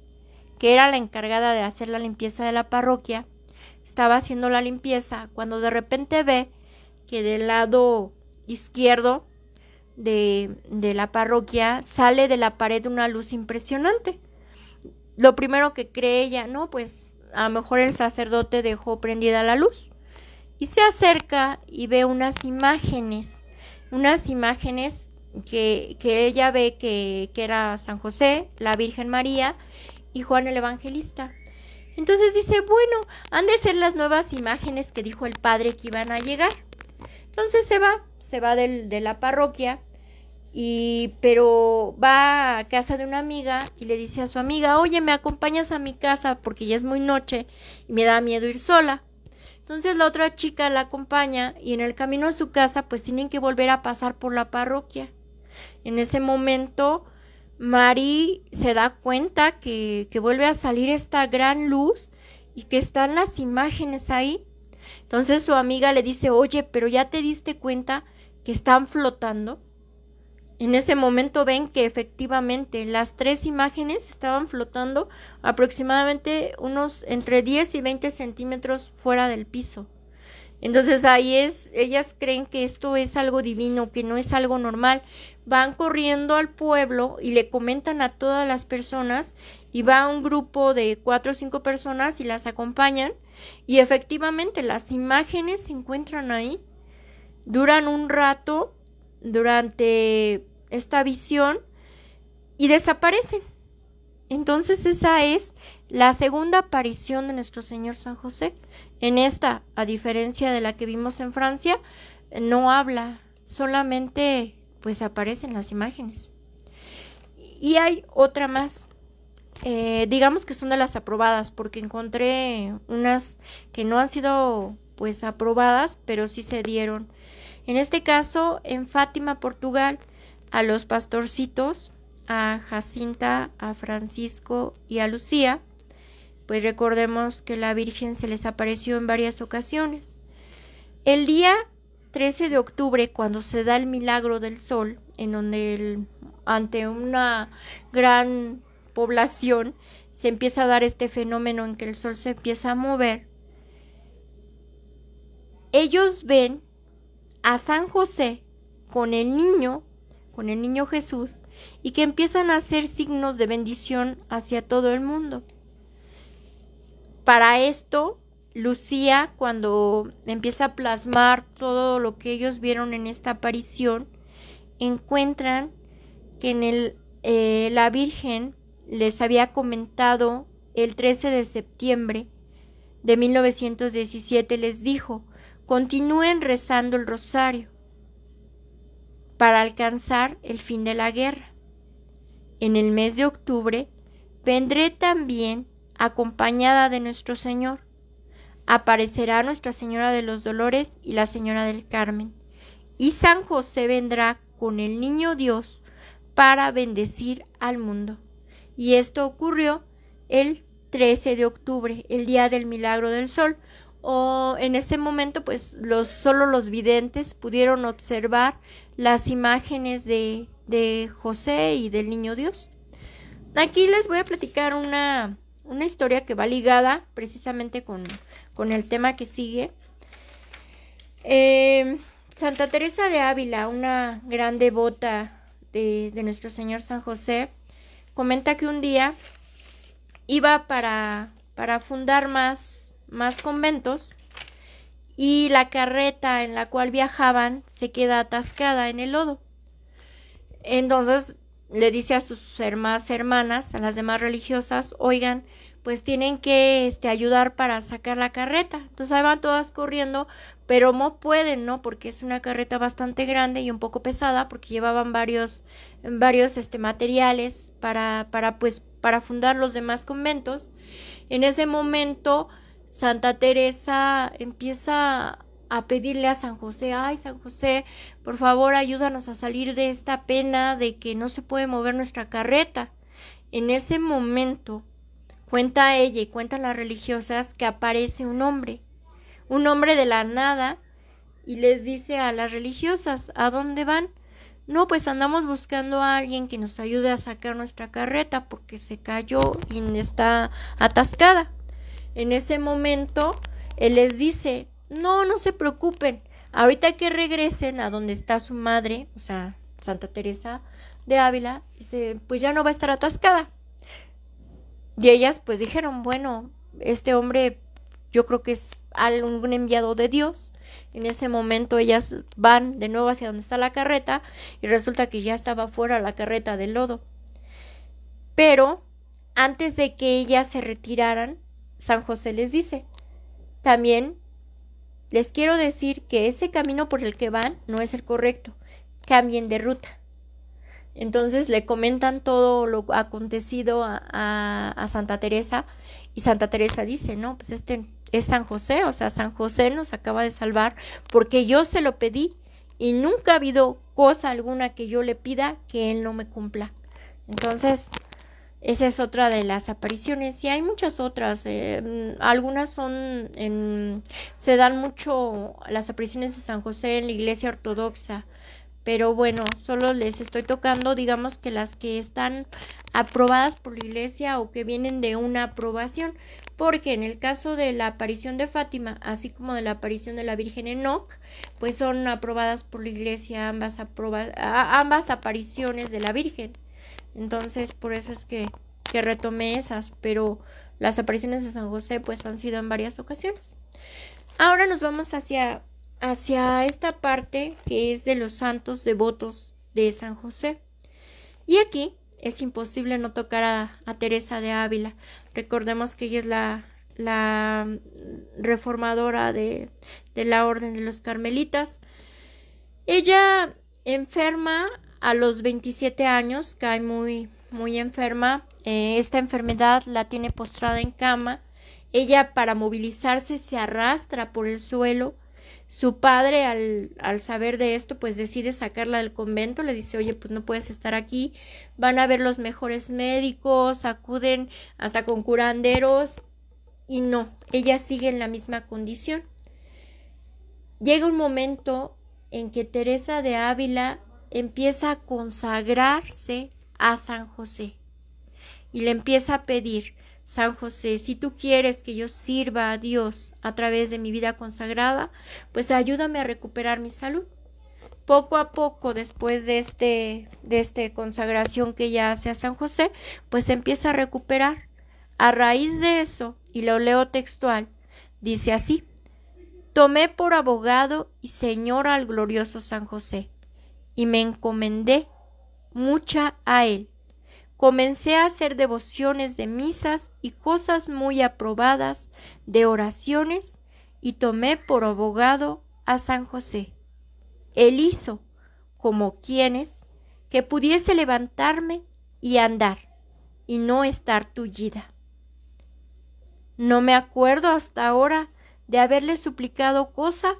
que era la encargada de hacer la limpieza de la parroquia. Estaba haciendo la limpieza cuando de repente ve que del lado izquierdo de la parroquia sale de la pared una luz impresionante. Lo primero que cree ella: no, pues a lo mejor el sacerdote dejó prendida la luz. Y se acerca y ve unas imágenes que ella ve que era San José, la Virgen María y Juan el Evangelista. Entonces dice: bueno, han de ser las nuevas imágenes que dijo el padre que iban a llegar. Entonces se va de la parroquia, pero va a casa de una amiga y le dice a su amiga: oye, ¿me acompañas a mi casa? Porque ya es muy noche y me da miedo ir sola. Entonces la otra chica la acompaña y en el camino a su casa pues tienen que volver a pasar por la parroquia. En ese momento, Mari se da cuenta que vuelve a salir esta gran luz y que están las imágenes ahí. Entonces su amiga le dice, oye, pero ¿ya te diste cuenta que están flotando? En ese momento ven que efectivamente las 3 imágenes estaban flotando aproximadamente unos entre 10 y 20 centímetros fuera del piso. Entonces ellas creen que esto es algo divino, que no es algo normal. Van corriendo al pueblo y le comentan a todas las personas, y va un grupo de 4 o 5 personas y las acompañan, y efectivamente las imágenes se encuentran ahí. Duran un rato durante esta visión y desaparecen. Entonces esa es la segunda aparición de nuestro Señor San José. En esta, a diferencia de la que vimos en Francia, no habla, solamente pues aparecen las imágenes. Y hay otra más, digamos que son de las aprobadas, porque encontré unas que no han sido pues aprobadas, pero sí se dieron. En este caso, en Fátima, Portugal, a los pastorcitos, a Jacinta, a Francisco y a Lucía, pues recordemos que la Virgen se les apareció en varias ocasiones. El día 13 de octubre, cuando se da el milagro del sol, en donde ante una gran población se empieza a dar este fenómeno en que el sol se empieza a mover, ellos ven a San José con el niño Jesús, y que empiezan a hacer signos de bendición hacia todo el mundo. Para esto, Lucía, cuando empieza a plasmar todo lo que ellos vieron en esta aparición, encuentran que la Virgen les había comentado el 13 de septiembre de 1917, les dijo, continúen rezando el rosario para alcanzar el fin de la guerra. En el mes de octubre vendré también acompañada de nuestro Señor. Aparecerá Nuestra Señora de los Dolores y la Señora del Carmen. Y San José vendrá con el niño Dios para bendecir al mundo. Y esto ocurrió el 13 de octubre, el día del milagro del sol. En ese momento, pues solo los videntes pudieron observar las imágenes de José y del niño Dios. Aquí les voy a platicar una historia que va ligada precisamente con el tema que sigue. Santa Teresa de Ávila, una gran devota de nuestro Señor San José, comenta que un día iba para fundar más conventos, y la carreta en la cual viajaban se queda atascada en el lodo. Entonces le dice a sus hermanas, a las demás religiosas, oigan, pues tienen que ayudar para sacar la carreta. Entonces ahí van todas corriendo, pero no pueden, ¿no? Porque es una carreta bastante grande y un poco pesada, porque llevaban varios materiales para fundar los demás conventos. En ese momento Santa Teresa empieza a pedirle a San José, ay, San José, por favor ayúdanos a salir de esta pena de que no se puede mover nuestra carreta. En ese momento cuenta ella y cuentan las religiosas que aparece un hombre de la nada, y les dice a las religiosas, ¿a dónde van? No, pues andamos buscando a alguien que nos ayude a sacar nuestra carreta porque se cayó y está atascada. En ese momento él les dice, no se preocupen, ahorita que regresen a donde está su madre, o sea, Santa Teresa de Ávila, dice, pues ya no va a estar atascada. Y ellas pues dijeron, bueno, este hombre yo creo que es algún enviado de Dios. En ese momento ellas van de nuevo hacia donde está la carreta y resulta que ya estaba fuera la carreta del lodo. Pero antes de que ellas se retiraran, San José les dice, también les quiero decir que ese camino por el que van no es el correcto, cambien de ruta. Entonces le comentan todo lo acontecido a Santa Teresa, y Santa Teresa dice, no, pues este es San José, o sea, San José nos acaba de salvar porque yo se lo pedí y nunca ha habido cosa alguna que yo le pida que Él no me cumpla. Entonces, esa es otra de las apariciones. Y hay muchas otras. Algunas se dan mucho las apariciones de San José en la Iglesia Ortodoxa. Pero bueno, solo les estoy tocando, digamos que las que están aprobadas por la Iglesia o que vienen de una aprobación. Porque en el caso de la aparición de Fátima, así como de la aparición de la Virgen Enoch, pues son aprobadas por la Iglesia ambas apariciones de la Virgen. Entonces, por eso es que retomé esas, pero las apariciones de San José pues han sido en varias ocasiones. Ahora nos vamos hacia esta parte que es de los santos devotos de San José. Y aquí es imposible no tocar a Teresa de Ávila. Recordemos que ella es la reformadora de la Orden de los Carmelitas. Ella enferma a los 27 años, cae muy, muy enferma. Esta enfermedad la tiene postrada en cama. Ella, para movilizarse, se arrastra por el suelo. Su padre, al saber de esto, pues decide sacarla del convento. Le dice, oye, pues no puedes estar aquí. Van a ver los mejores médicos, acuden hasta con curanderos. Y no, ella sigue en la misma condición. Llega un momento en que Teresa de Ávila empieza a consagrarse a San José y le empieza a pedir: San José, si tú quieres que yo sirva a Dios a través de mi vida consagrada, pues ayúdame a recuperar mi salud. Poco a poco, después de esta consagración que ella hace a San José, pues empieza a recuperar. A raíz de eso, y lo leo textual, dice así: tomé por abogado y señor al glorioso San José, y me encomendé mucha a él. Comencé a hacer devociones de misas y cosas muy aprobadas de oraciones, y tomé por abogado a San José. Él hizo, como quienes, que pudiese levantarme y andar, y no estar tullida. No me acuerdo hasta ahora de haberle suplicado cosa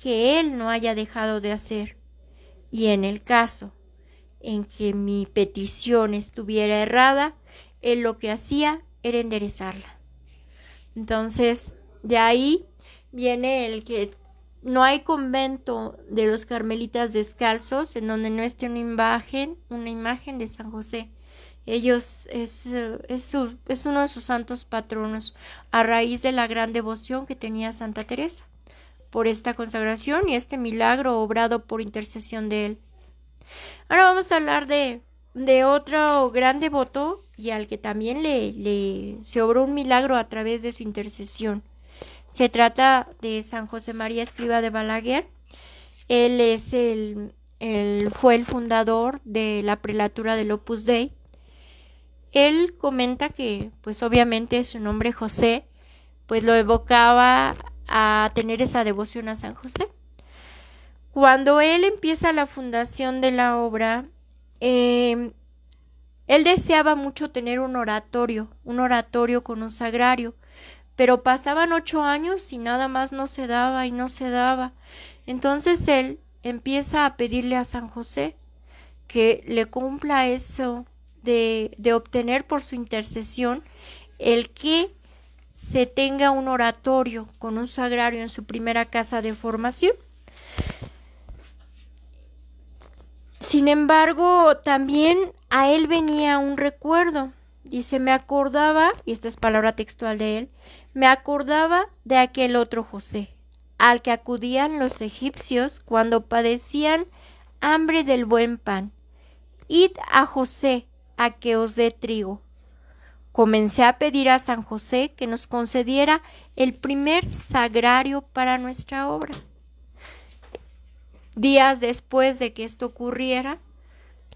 que él no haya dejado de hacer, y en el caso en que mi petición estuviera errada, él lo que hacía era enderezarla. Entonces, de ahí viene el que no hay convento de los carmelitas descalzos en donde no esté una imagen de San José. Ellos es uno de sus santos patronos, a raíz de la gran devoción que tenía Santa Teresa por esta consagración y este milagro obrado por intercesión de él. Ahora vamos a hablar de otro gran devoto y al que también se obró un milagro a través de su intercesión. Se trata de San José María Escrivá de Balaguer. Él fue el fundador de la prelatura del Opus Dei. Él comenta que, pues obviamente su nombre José, pues lo evocaba a tener esa devoción a San José. Cuando él empieza la fundación de la obra, él deseaba mucho tener un oratorio con un sagrario, pero pasaban 8 años y nada más no se daba y no se daba. Entonces él empieza a pedirle a San José que le cumpla eso de obtener por su intercesión el que se tenga un oratorio con un sagrario en su primera casa de formación. Sin embargo, también a él venía un recuerdo. Dice, me acordaba, y esta es palabra textual de él, me acordaba de aquel otro José, al que acudían los egipcios cuando padecían hambre del buen pan. Id a José, a que os dé trigo. Comencé a pedir a San José que nos concediera el primer sagrario para nuestra obra. Días después de que esto ocurriera,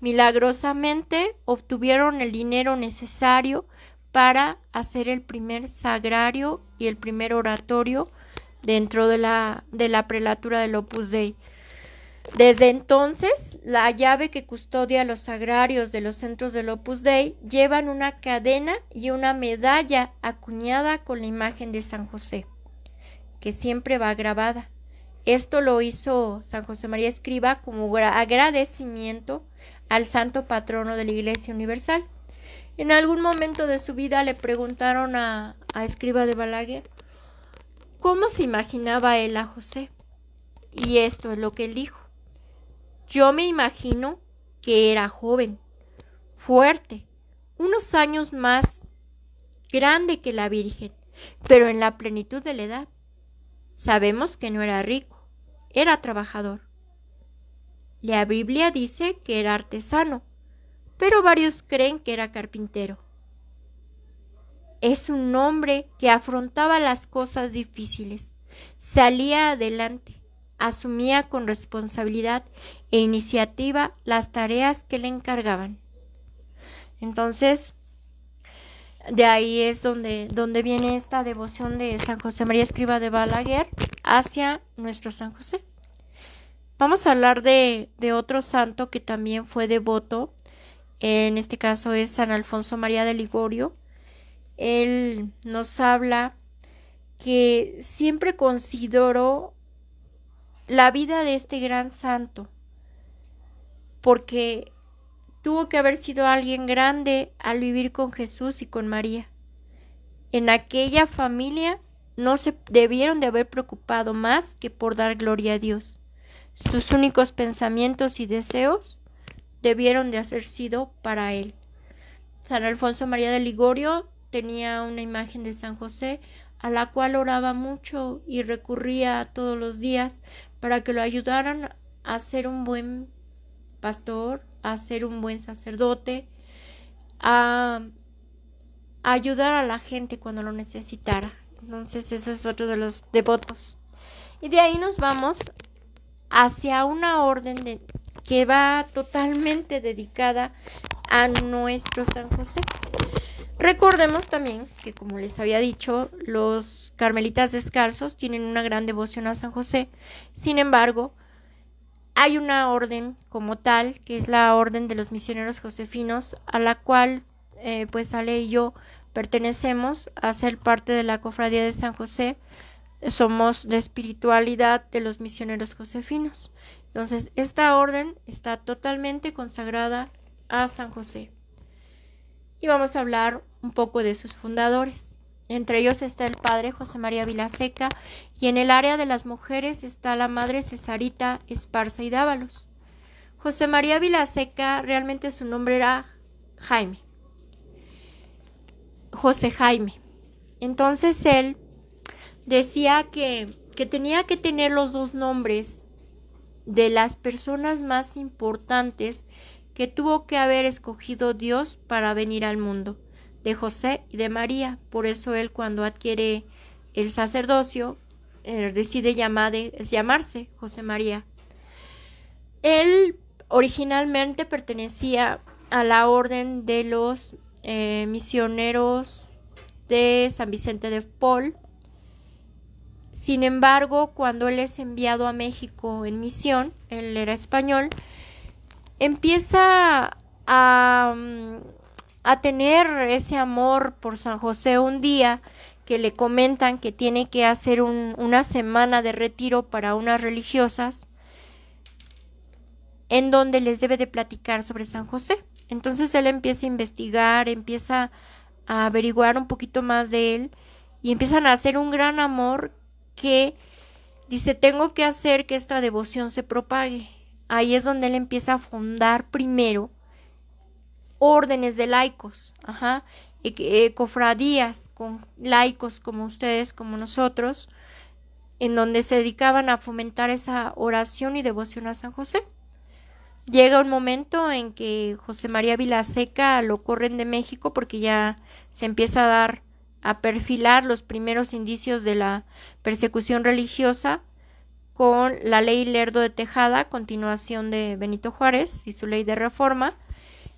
milagrosamente obtuvieron el dinero necesario para hacer el primer sagrario y el primer oratorio dentro de la prelatura del Opus Dei. Desde entonces, la llave que custodia los sagrarios de los centros del Opus Dei llevan una cadena y una medalla acuñada con la imagen de San José, que siempre va grabada. Esto lo hizo San José María Escriba como agradecimiento al santo patrono de la Iglesia Universal. En algún momento de su vida le preguntaron a Escriba de Balaguer cómo se imaginaba él a José. Y esto es lo que él dijo: yo me imagino que era joven, fuerte, unos años más grande que la Virgen, pero en la plenitud de la edad. Sabemos que no era rico, era trabajador. La Biblia dice que era artesano, pero varios creen que era carpintero. Es un hombre que afrontaba las cosas difíciles, salía adelante, asumía con responsabilidad e iniciativa las tareas que le encargaban. Entonces, de ahí es donde viene esta devoción de San José María Escriba de Balaguer hacia nuestro San José. Vamos a hablar de otro santo que también fue devoto. En este caso es San Alfonso María de Ligorio. Él nos habla que siempre consideró la vida de este gran santo, porque tuvo que haber sido alguien grande al vivir con Jesús y con María. En aquella familia no se debieron de haber preocupado más que por dar gloria a Dios. Sus únicos pensamientos y deseos debieron de haber sido para él. San Alfonso María de Ligorio tenía una imagen de San José a la cual oraba mucho y recurría todos los días para que lo ayudaran a ser un buen pastor, a ser un buen sacerdote, a ayudar a la gente cuando lo necesitara. Entonces eso es otro de los devotos. Y de ahí nos vamos hacia una orden que va totalmente dedicada a nuestro San José. Recordemos también que, como les había dicho, los carmelitas descalzos tienen una gran devoción a San José. Sin embargo, hay una orden como tal, que es la orden de los misioneros josefinos, a la cual pues Ale y yo pertenecemos a ser parte de la cofradía de San José. Somos de espiritualidad de los misioneros josefinos. Entonces, esta orden está totalmente consagrada a San José. Y vamos a hablar un poco de sus fundadores. Entre ellos está el padre José María Vilaseca, y en el área de las mujeres está la madre Cesarita Esparza y Dávalos. José María Vilaseca, realmente su nombre era Jaime, José Jaime. Entonces él decía que tenía que tener los dos nombres de las personas más importantes que tuvo que haber escogido Dios para venir al mundo, de José y de María. Por eso él, cuando adquiere el sacerdocio, decide llamarse José María. Él originalmente pertenecía a la orden de los misioneros de San Vicente de Paul. Sin embargo, cuando él es enviado a México en misión, él era español, empieza a tener ese amor por San José. Un día que le comentan que tiene que hacer una semana de retiro para unas religiosas, en donde les debe de platicar sobre San José. Entonces él empieza a investigar, empieza a averiguar un poquito más de él, y empiezan a hacer un gran amor que dice: tengo que hacer que esta devoción se propague. Ahí es donde él empieza a fundar primero órdenes de laicos, cofradías con laicos como ustedes, como nosotros, en donde se dedicaban a fomentar esa oración y devoción a San José. Llega un momento en que José María Vilaseca lo corren de México porque ya se empieza a perfilar los primeros indicios de la persecución religiosa con la ley Lerdo de Tejada, continuación de Benito Juárez y su ley de reforma.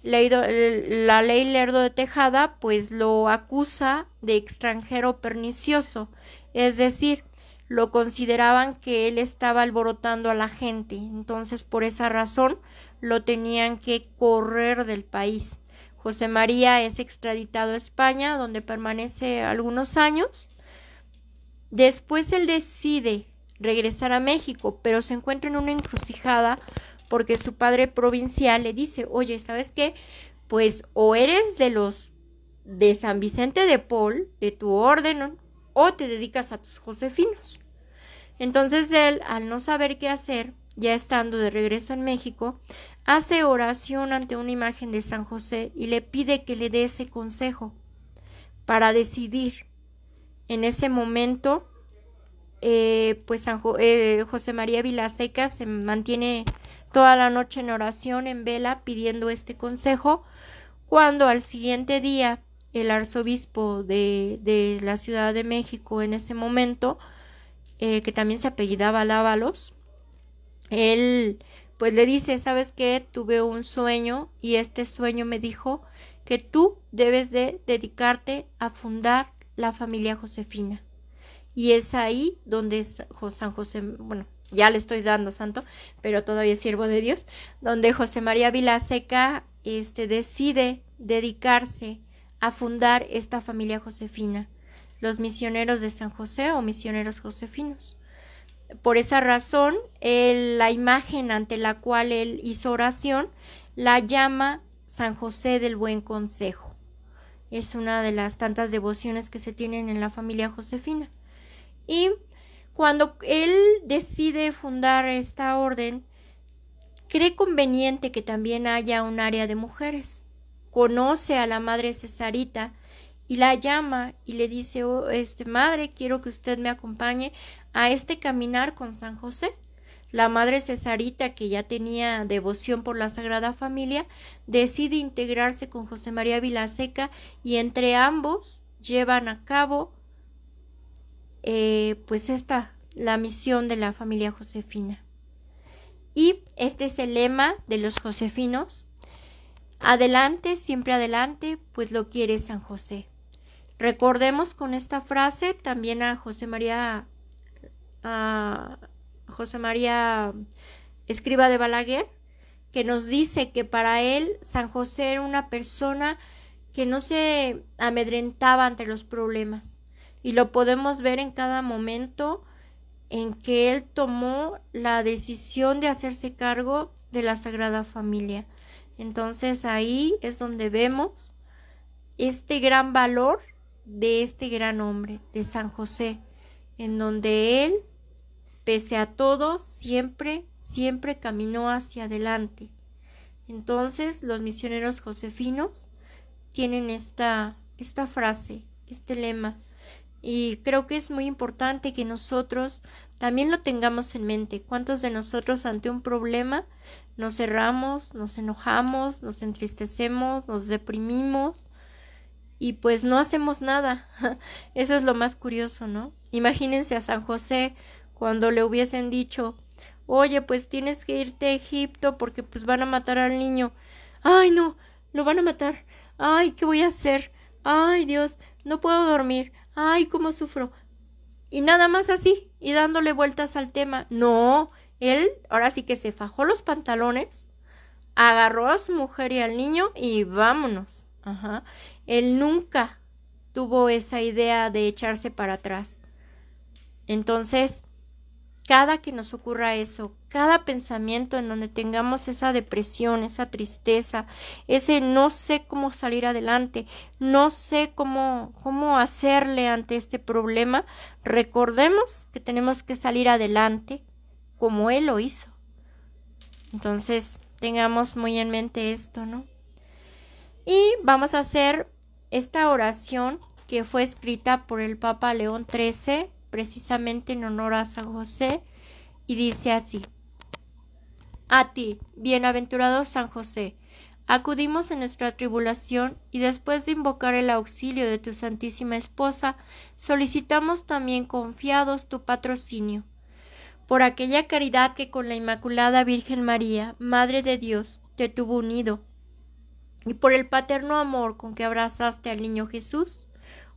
La ley Lerdo de Tejada pues lo acusa de extranjero pernicioso, es decir, lo consideraban que él estaba alborotando a la gente. Entonces, por esa razón lo tenían que correr del país. José María es extraditado a España, donde permanece algunos años. Después él decide regresar a México, pero se encuentra en una encrucijada porque su padre provincial le dice, oye, ¿sabes qué? Pues o eres de los de San Vicente de Paul, de tu orden, o te dedicas a tus josefinos. Entonces él, al no saber qué hacer, ya estando de regreso en México, hace oración ante una imagen de San José y le pide que le dé ese consejo para decidir. En ese momento, pues José María Vilaseca se mantiene toda la noche en oración, en vela, pidiendo este consejo, cuando al siguiente día el arzobispo de la Ciudad de México en ese momento, que también se apellidaba Lávalos, él pues le dice, ¿sabes qué? Tuve un sueño y este sueño me dijo que tú debes de dedicarte a fundar la familia josefina. Y es ahí donde San José, bueno, ya le estoy dando santo, pero todavía es siervo de Dios, donde José María Vilaseca decide dedicarse a fundar esta familia josefina, los misioneros de San José o misioneros josefinos. Por esa razón, la imagen ante la cual él hizo oración la llama San José del Buen Consejo. Es una de las tantas devociones que se tienen en la familia josefina. Y cuando él decide fundar esta orden, cree conveniente que también haya un área de mujeres. Conoce a la madre Cesarita y la llama y le dice, madre, quiero que usted me acompañe a este caminar con San José. La madre Cesarita, que ya tenía devoción por la Sagrada Familia, decide integrarse con José María Vilaseca y entre ambos llevan a cabo la misión de la familia josefina. Y este es el lema de los josefinos: adelante, siempre adelante, pues lo quiere San José. Recordemos con esta frase también a José María Escriba de Balaguer, que nos dice que para él San José era una persona que no se amedrentaba ante los problemas, y lo podemos ver en cada momento en que él tomó la decisión de hacerse cargo de la Sagrada Familia. Entonces ahí es donde vemos este gran valor de este gran hombre, de San José, en donde él, pese a todo, siempre caminó hacia adelante. Entonces los misioneros josefinos tienen esta frase, este lema, y creo que es muy importante que nosotros también lo tengamos en mente. ¿Cuántos de nosotros ante un problema nos cerramos, nos enojamos, nos entristecemos, nos deprimimos y pues no hacemos nada? Eso es lo más curioso, ¿no? Imagínense a San José cuando le hubiesen dicho, oye, pues tienes que irte a Egipto porque pues van a matar al niño. Ay, no, lo van a matar. Ay, ¿qué voy a hacer? Ay, Dios, no puedo dormir. Ay, cómo sufro. Y nada más así, y dándole vueltas al tema. No, él ahora sí que se fajó los pantalones, agarró a su mujer y al niño y vámonos. Él nunca tuvo esa idea de echarse para atrás. Entonces, cada que nos ocurra eso, cada pensamiento en donde tengamos esa depresión, esa tristeza, ese no sé cómo salir adelante, no sé cómo hacerle ante este problema, recordemos que tenemos que salir adelante como él lo hizo. Entonces, tengamos muy en mente esto, ¿no? Y vamos a hacer esta oración que fue escrita por el Papa León XIII, precisamente en honor a San José, y dice así: a ti, bienaventurado San José, acudimos en nuestra tribulación y después de invocar el auxilio de tu Santísima Esposa, solicitamos también confiados tu patrocinio. Por aquella caridad que con la Inmaculada Virgen María, Madre de Dios, te tuvo unido, y por el paterno amor con que abrazaste al niño Jesús,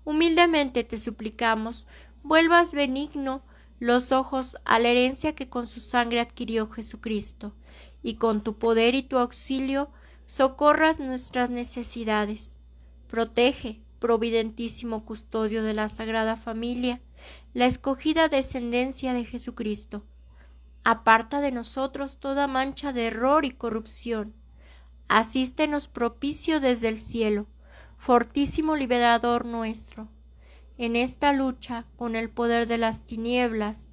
humildemente te suplicamos, vuelvas benigno los ojos a la herencia que con su sangre adquirió Jesucristo, y con tu poder y tu auxilio socorras nuestras necesidades. Protege, providentísimo custodio de la Sagrada Familia, la escogida descendencia de Jesucristo. Aparta de nosotros toda mancha de error y corrupción. Asístenos propicio desde el cielo, fortísimo liberador nuestro. En esta lucha con el poder de las tinieblas,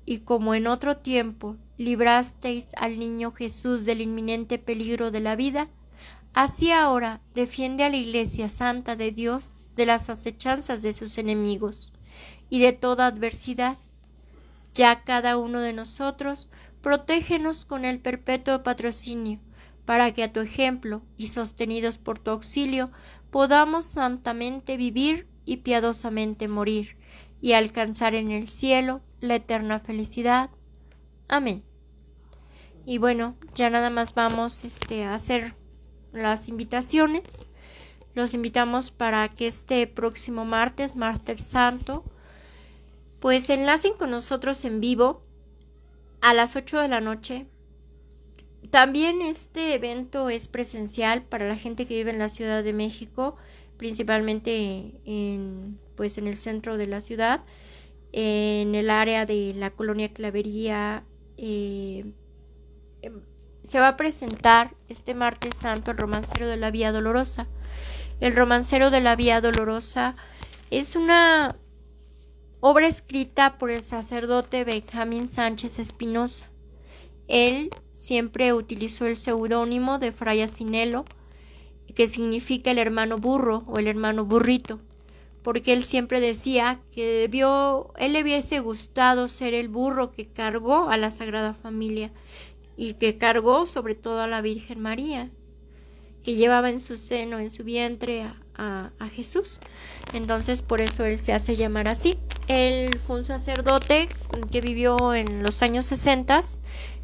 y como en otro tiempo librasteis al niño Jesús del inminente peligro de la vida, así ahora defiende a la Iglesia Santa de Dios de las acechanzas de sus enemigos y de toda adversidad. Ya cada uno de nosotros, protégenos con el perpetuo patrocinio, para que a tu ejemplo y sostenidos por tu auxilio podamos santamente vivir y piadosamente morir, y alcanzar en el cielo la eterna felicidad. Amén. Y bueno, ya nada más vamos a hacer las invitaciones. Los invitamos para que este próximo martes Santo, pues se enlacen con nosotros en vivo a las 8 de la noche. También este evento es presencial para la gente que vive en la Ciudad de México, principalmente en el centro de la ciudad, en el área de la colonia Clavería. Se va a presentar este martes santo el romancero de la Vía Dolorosa. El romancero de la Vía Dolorosa es una obra escrita por el sacerdote Benjamín Sánchez Espinosa. Él siempre utilizó el seudónimo de Fray Asinelo, que significa el hermano burro o el hermano burrito, porque él siempre decía que él le hubiese gustado ser el burro que cargó a la Sagrada Familia y que cargó sobre todo a la Virgen María, que llevaba en su seno, en su vientre a Jesús. Entonces por eso él se hace llamar así. Él fue un sacerdote que vivió en los años 60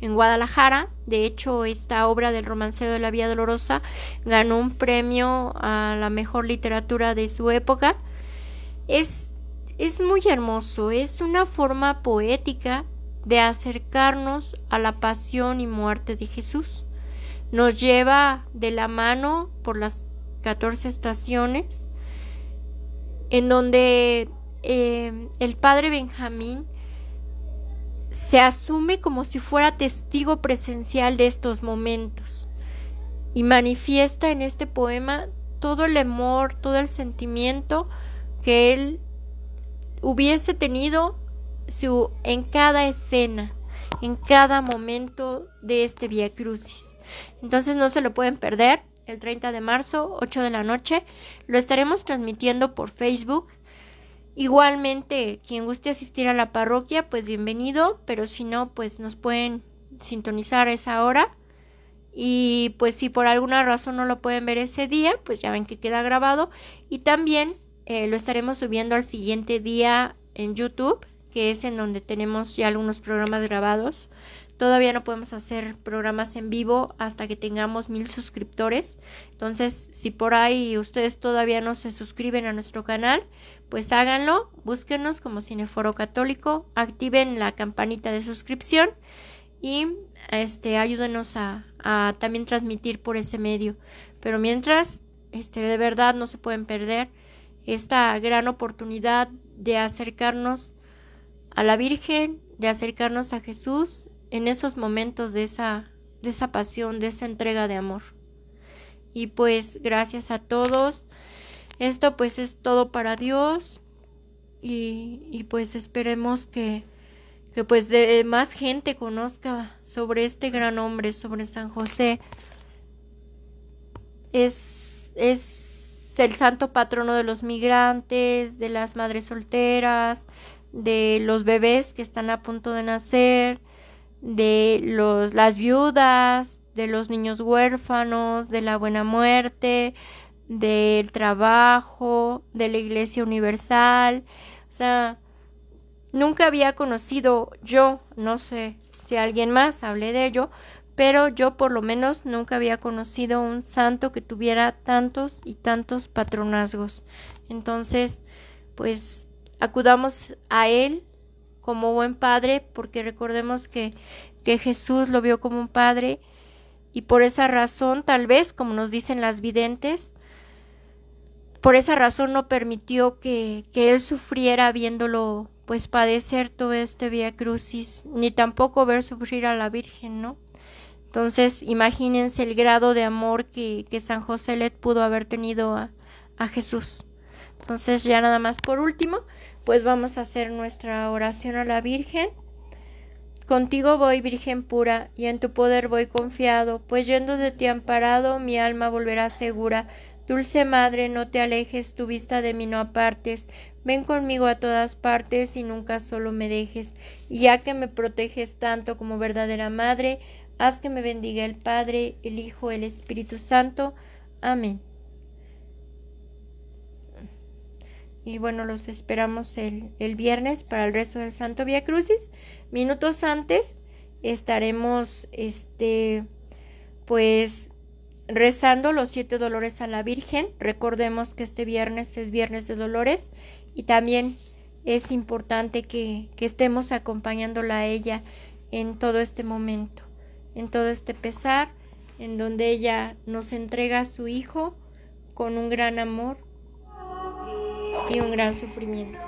en Guadalajara. De hecho, esta obra del romancero de la Vía Dolorosa ganó un premio a la mejor literatura de su época. Es muy hermoso, es una forma poética de acercarnos a la pasión y muerte de Jesús. Nos lleva de la mano por las 14 estaciones, en donde el padre Benjamín se asume como si fuera testigo presencial de estos momentos y manifiesta en este poema todo el amor, todo el sentimiento que él hubiese tenido en cada escena, en cada momento de este Vía Crucis. Entonces no se lo pueden perder. El 30 de marzo, 8 de la noche, lo estaremos transmitiendo por Facebook. Igualmente, quien guste asistir a la parroquia, pues bienvenido, pero si no, pues nos pueden sintonizar a esa hora. Y pues si por alguna razón no lo pueden ver ese día, pues ya ven que queda grabado. Y también lo estaremos subiendo al siguiente día en YouTube, que es en donde tenemos ya algunos programas grabados. Todavía no podemos hacer programas en vivo hasta que tengamos 1000 suscriptores. Entonces, si por ahí ustedes todavía no se suscriben a nuestro canal, pues háganlo, búsquenos como Cineforo Católico, activen la campanita de suscripción y ayúdenos a también transmitir por ese medio. Pero mientras, de verdad no se pueden perder esta gran oportunidad de acercarnos a la Virgen, de acercarnos a Jesús en esos momentos de esa pasión, de esa entrega de amor. Y pues gracias a todos. Esto pues es todo para Dios y pues esperemos que pues de más gente conozca sobre este gran hombre, sobre San José. Es el santo patrono de los migrantes, de las madres solteras, de los bebés que están a punto de nacer, de las viudas, de los niños huérfanos, de la buena muerte, del trabajo, de la Iglesia Universal. O sea, nunca había conocido yo, no sé si alguien más hable de ello, pero yo por lo menos nunca había conocido un santo que tuviera tantos y tantos patronazgos. Entonces, pues acudamos a él como buen padre, porque recordemos que Jesús lo vio como un padre, y por esa razón, tal vez, como nos dicen las videntes, por esa razón no permitió que él sufriera viéndolo pues padecer todo este Vía Crucis, ni tampoco ver sufrir a la Virgen, ¿no? Entonces imagínense el grado de amor que San José le pudo haber tenido a Jesús. Entonces ya nada más por último, pues vamos a hacer nuestra oración a la Virgen. Contigo voy, Virgen pura, y en tu poder voy confiado, pues yendo de ti amparado, mi alma volverá segura. Dulce Madre, no te alejes, tu vista de mí no apartes, ven conmigo a todas partes y nunca solo me dejes. Y ya que me proteges tanto como verdadera Madre, haz que me bendiga el Padre, el Hijo, el Espíritu Santo. Amén. Y bueno, los esperamos el viernes para el rezo del Santo Vía Crucis. Minutos antes estaremos pues rezando los 7 dolores a la Virgen. Recordemos que este viernes es Viernes de Dolores y también es importante que estemos acompañándola a ella en todo este momento, en todo este pesar, en donde ella nos entrega a su Hijo con un gran amor y un gran sufrimiento.